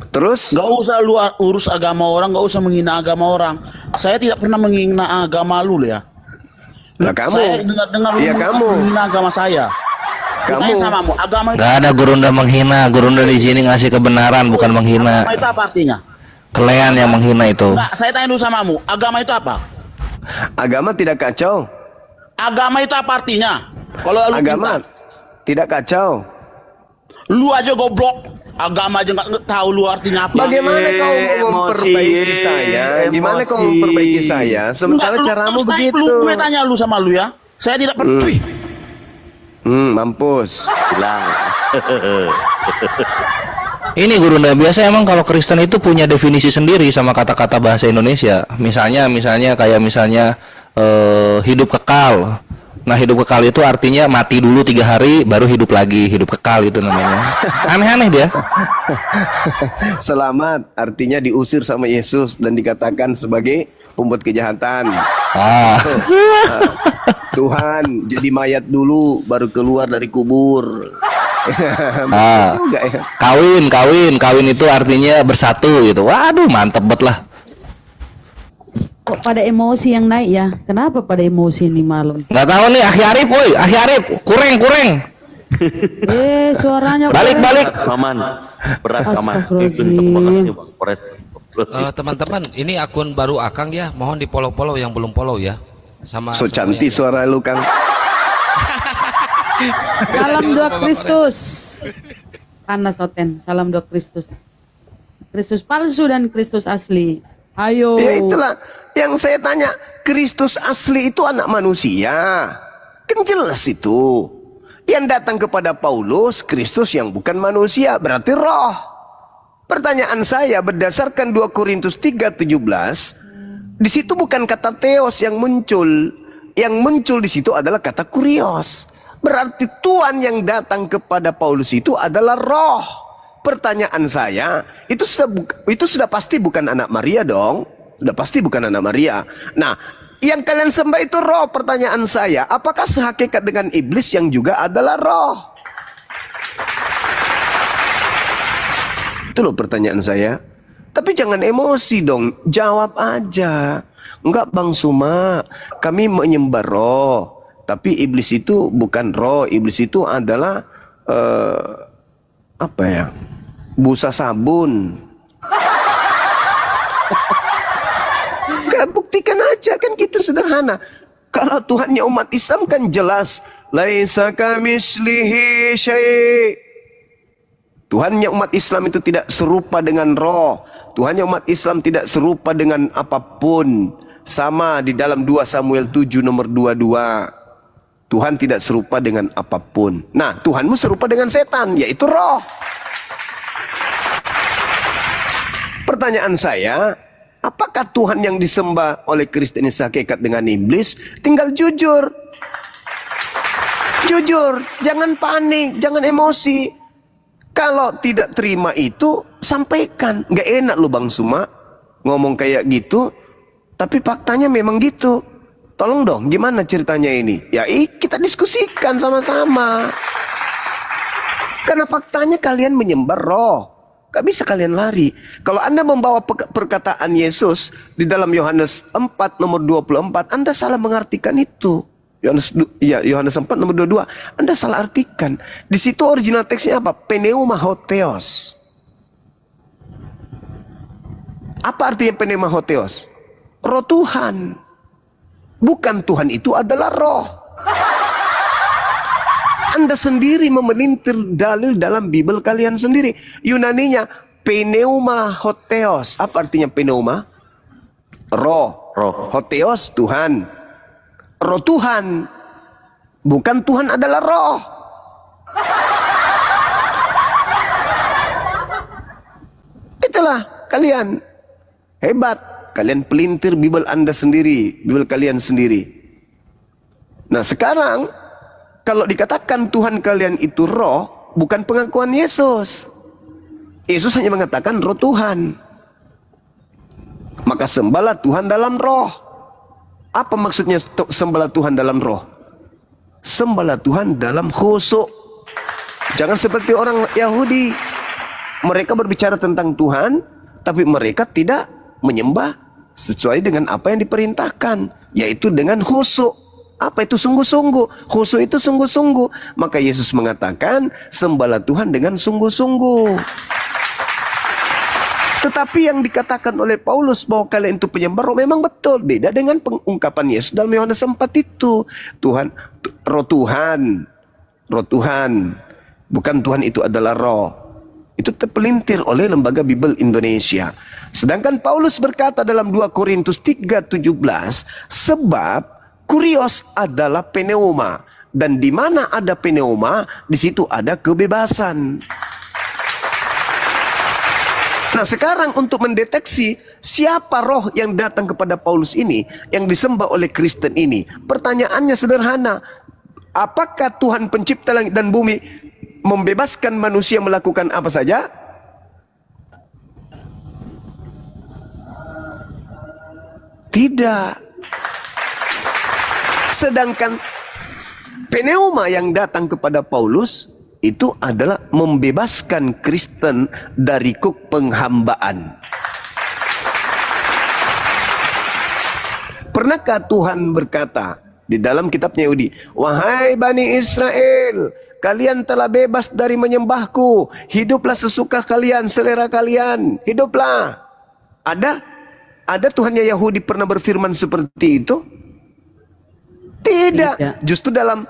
Terus? Gak usah lu urus agama orang, gak usah menghina agama orang. Saya tidak pernah menghina agama lu ya. Lah kamu. Saya dengar lu menghina agama saya. Kamu samamu, agama itu. Gak ada Gurunda menghina, Gurunda di sini ngasih kebenaran bukan menghina. Agama itu apa artinya? Kalian yang menghina itu. Enggak, saya tanya dulu samamu, agama itu apa? Agama tidak kacau. Agama itu apa artinya? Kalau lu agama tidak kacau. Lu aja goblok. Agama aja nggak tahu lu artinya apa. Bagaimana kau memperbaiki saya? Gimana kau memperbaiki saya? Sementara caramu begitu. Gue tanya lu sama lu ya. Saya tidak peduli. Mampus. Bilang. Ini Gurunda, biasa emang kalau Kristen itu punya definisi sendiri sama kata-kata bahasa Indonesia. Misalnya hidup kekal. Nah, hidup kekal itu artinya mati dulu 3 hari baru hidup lagi. Hidup kekal itu namanya. Aneh-aneh dia. Selamat artinya diusir sama Yesus dan dikatakan sebagai pembuat kejahatan. Tuhan jadi mayat dulu baru keluar dari kubur. Juga ya. Kawin itu artinya bersatu gitu. Waduh, mantep banget lah. Kok pada emosi yang naik ya? Kenapa pada emosi nih malam? Nggak tahu nih, Akhi Arif, kureng. Suaranya balik. Aman, berat aman. Teman-teman, ini akun baru Akang ya, mohon di follow yang belum follow ya. Sama so cantik suara lu, Kang. Salam doa Kristus. Panas Oten, salam doa Kristus. Kristus palsu dan Kristus asli. Ayo. Ya itulah yang saya tanya, Kristus asli itu anak manusia. Kan jelas itu. Yang datang kepada Paulus, Kristus yang bukan manusia, berarti roh. Pertanyaan saya berdasarkan 2 Korintus 3:17, di situ bukan kata theos yang muncul. Yang muncul di situ adalah kata kurios. Berarti Tuhan yang datang kepada Paulus itu adalah roh. Pertanyaan saya, itu sudah pasti bukan anak Maria dong. Sudah pasti bukan anak Maria. Nah, yang kalian sembah itu roh. Pertanyaan saya, apakah sehakikat dengan iblis yang juga adalah roh? Itu loh pertanyaan saya. Tapi jangan emosi dong, jawab aja. Enggak Bang Suma, kami menyembah roh. Tapi iblis itu bukan roh, iblis itu adalah busa sabun. Buktikan aja, kan gitu sederhana. Kalau Tuhannya umat Islam kan jelas, laisa kamitslihi syai'. Tuhannya umat Islam itu tidak serupa dengan roh. Tuhannya umat Islam tidak serupa dengan apapun. Sama di dalam 2 Samuel 7 nomor 22. Tuhan tidak serupa dengan apapun. Nah, Tuhanmu serupa dengan setan, yaitu roh. Pertanyaan saya, apakah Tuhan yang disembah oleh Kristen ini sehakikat dengan iblis? Tinggal jujur. Jujur, jangan panik, jangan emosi. Kalau tidak terima itu, sampaikan. Nggak enak lu Bang Suma ngomong kayak gitu, tapi faktanya memang gitu. Tolong dong, gimana ceritanya ini? Ya kita diskusikan sama-sama. Karena faktanya kalian menyembah roh. Gak bisa kalian lari. Kalau Anda membawa perkataan Yesus di dalam Yohanes 4 nomor 24, Anda salah mengartikan itu. Yohanes 4 nomor 22, Anda salah artikan. Di situ original teksnya apa? Pneuma hotheos. Apa artinya pneuma hotheos? Roh Tuhan. Bukan Tuhan itu adalah roh. Anda sendiri memelintir dalil dalam Bible kalian sendiri. Yunaninya pneuma hotheos. Apa artinya pneuma? Roh. Hotheos Tuhan. Roh Tuhan. Bukan Tuhan adalah roh. Itulah kalian. Hebat. Kalian pelintir Bible Anda sendiri. Bible kalian sendiri. Nah sekarang kalau dikatakan Tuhan kalian itu roh, bukan pengakuan Yesus. Yesus hanya mengatakan roh Tuhan. Maka sembahlah Tuhan dalam roh. Apa maksudnya sembahlah Tuhan dalam roh? Sembahlah Tuhan dalam khusyuk. Jangan seperti orang Yahudi. Mereka berbicara tentang Tuhan, tapi mereka tidak menyembah sesuai dengan apa yang diperintahkan, yaitu dengan khusyuk. Apa itu sungguh-sungguh? Khusyuk itu sungguh-sungguh. Maka Yesus mengatakan, sembahlah Tuhan dengan sungguh-sungguh. Tetapi yang dikatakan oleh Paulus bahwa kalian itu penyembah roh memang betul. Beda dengan pengungkapan Yesus dalam Yohanes 4 itu. Tuhan, roh Tuhan. Roh Tuhan. Bukan Tuhan itu adalah roh. Itu terpelintir oleh Lembaga Bible Indonesia. Sedangkan Paulus berkata dalam 2 Korintus 3:17, sebab kurios adalah pneuma, dan di mana ada pneuma, di situ ada kebebasan. Nah, sekarang untuk mendeteksi siapa roh yang datang kepada Paulus ini, yang disembah oleh Kristen ini, pertanyaannya sederhana. Apakah Tuhan pencipta langit dan bumi membebaskan manusia melakukan apa saja? Tidak. Sedangkan pneuma yang datang kepada Paulus itu adalah membebaskan Kristen dari kuk penghambaan. Pernahkah Tuhan berkata di dalam kitabnya Yahudi, wahai Bani Israel, kalian telah bebas dari menyembahku, hiduplah sesuka kalian, selera kalian, hiduplah. Ada Tuhannya Yahudi pernah berfirman seperti itu? Tidak. Justru dalam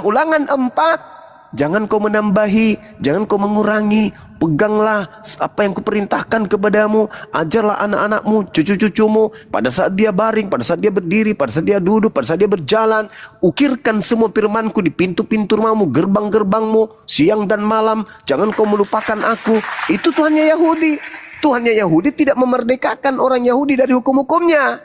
Ulangan 4, jangan kau menambahi, jangan kau mengurangi, peganglah apa yang kuperintahkan kepadamu, ajarlah anak-anakmu, cucu-cucumu, pada saat dia baring, pada saat dia berdiri, pada saat dia duduk, pada saat dia berjalan, ukirkan semua firmanku di pintu-pintu rumahmu, gerbang-gerbangmu, siang dan malam, jangan kau melupakan aku. Itu Tuhannya Yahudi. Tuhannya Yahudi tidak memerdekakan orang Yahudi dari hukum-hukumnya.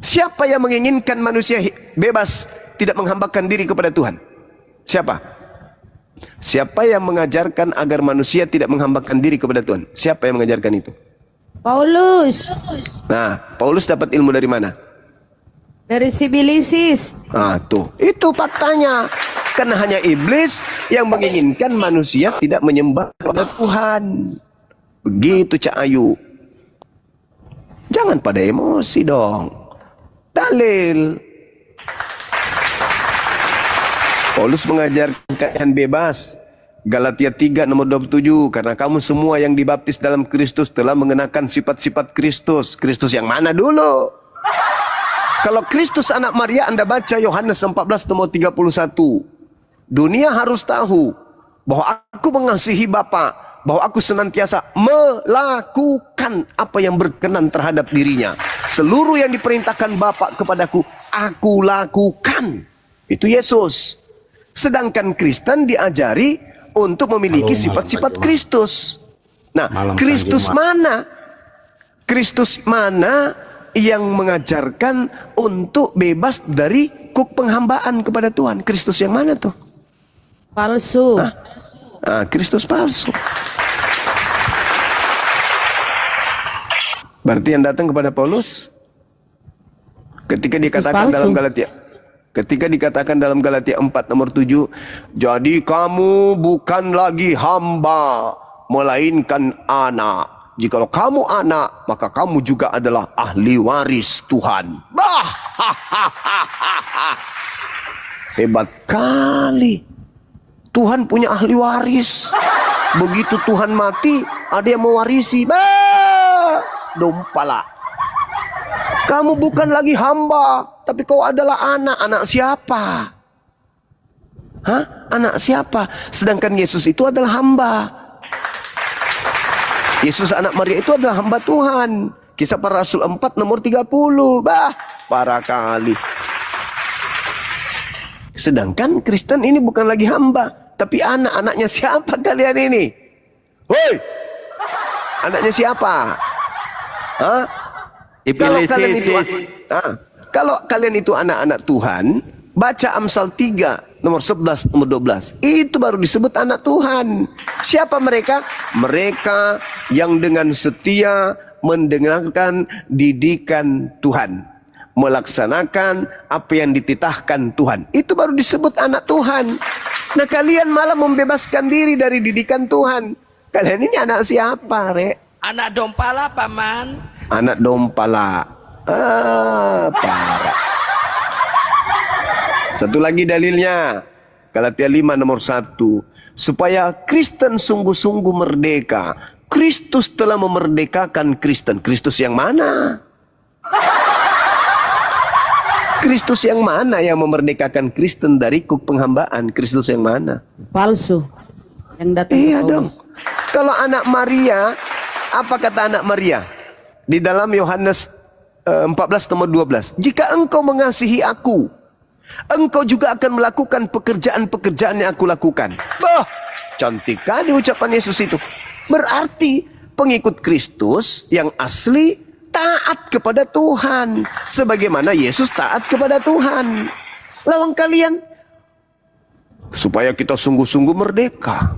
Siapa yang menginginkan manusia bebas, tidak menghambakan diri kepada Tuhan? Siapa? Siapa yang mengajarkan agar manusia tidak menghambakan diri kepada Tuhan? Siapa yang mengajarkan itu? Paulus. Nah, Paulus dapat ilmu dari mana? Dari Sibilisis. Nah, tuh. Itu faktanya. Karena hanya iblis yang menginginkan manusia tidak menyembah kepada Tuhan. Begitu Cak Ayu. Jangan pada emosi dong. Dalil. Paulus mengajarkan kalian bebas. Galatia 3 nomor 27. Karena kamu semua yang dibaptis dalam Kristus telah mengenakan sifat-sifat Kristus. Kristus yang mana dulu? Kalau Kristus anak Maria, Anda baca Yohanes 14 nomor 31. Dunia harus tahu bahwa aku mengasihi Bapa, bahwa aku senantiasa melakukan apa yang berkenan terhadap dirinya. Seluruh yang diperintahkan Bapa kepadaku, aku lakukan. Itu Yesus. Sedangkan Kristen diajari untuk memiliki sifat-sifat Kristus. Nah, Kristus mana? Kristus mana yang mengajarkan untuk bebas dari kuk penghambaan kepada Tuhan. Kristus yang mana tuh? Palsu. Kristus palsu. Berarti yang datang kepada Paulus ketika dikatakan dalam Galatia, ketika dikatakan dalam Galatia 4 nomor 7, jadi kamu bukan lagi hamba, melainkan anak. Jikalau kamu anak, maka kamu juga adalah ahli waris Tuhan. Bah! Hebat kali. Tuhan punya ahli waris. Begitu Tuhan mati, ada yang mewarisi. Bah! Dompala. Kamu bukan lagi hamba, tapi kau adalah anak. Anak siapa? Hah? Anak siapa? Sedangkan Yesus itu adalah hamba. Yesus anak Maria itu adalah hamba Tuhan. Kisah Para Rasul 4 nomor 30. Bah, parah kali. Sedangkan Kristen ini bukan lagi hamba, tapi anak. Anaknya siapa kalian ini? Woi! Anaknya siapa? Hah? Kalau kalian itu anak-anak Tuhan, baca Amsal 3 nomor 11 nomor 12. Itu baru disebut anak Tuhan. Siapa mereka? Mereka yang dengan setia mendengarkan didikan Tuhan, melaksanakan apa yang dititahkan Tuhan. Itu baru disebut anak Tuhan. Nah, kalian malah membebaskan diri dari didikan Tuhan. Kalian ini anak siapa, Rek? Anak dompala, Paman. Anak dompala. Parah. Satu lagi dalilnya, Galatia 5 nomor 1. Supaya Kristen sungguh-sungguh merdeka. Kristus telah memerdekakan Kristen. Kristus yang mana? Kristus yang mana yang memerdekakan Kristen dari kuk penghambaan? Kristus yang mana? Palsu. Yang datang. Iya dong. Kalau anak Maria, apa kata anak Maria? Di dalam Yohanes 14 nomor 12. Jika engkau mengasihi aku, engkau juga akan melakukan pekerjaan-pekerjaan yang aku lakukan. Bah, cantik kali ucapan Yesus itu. Berarti pengikut Kristus yang asli taat kepada Tuhan. Sebagaimana Yesus taat kepada Tuhan. Lawan kalian, supaya kita sungguh-sungguh merdeka.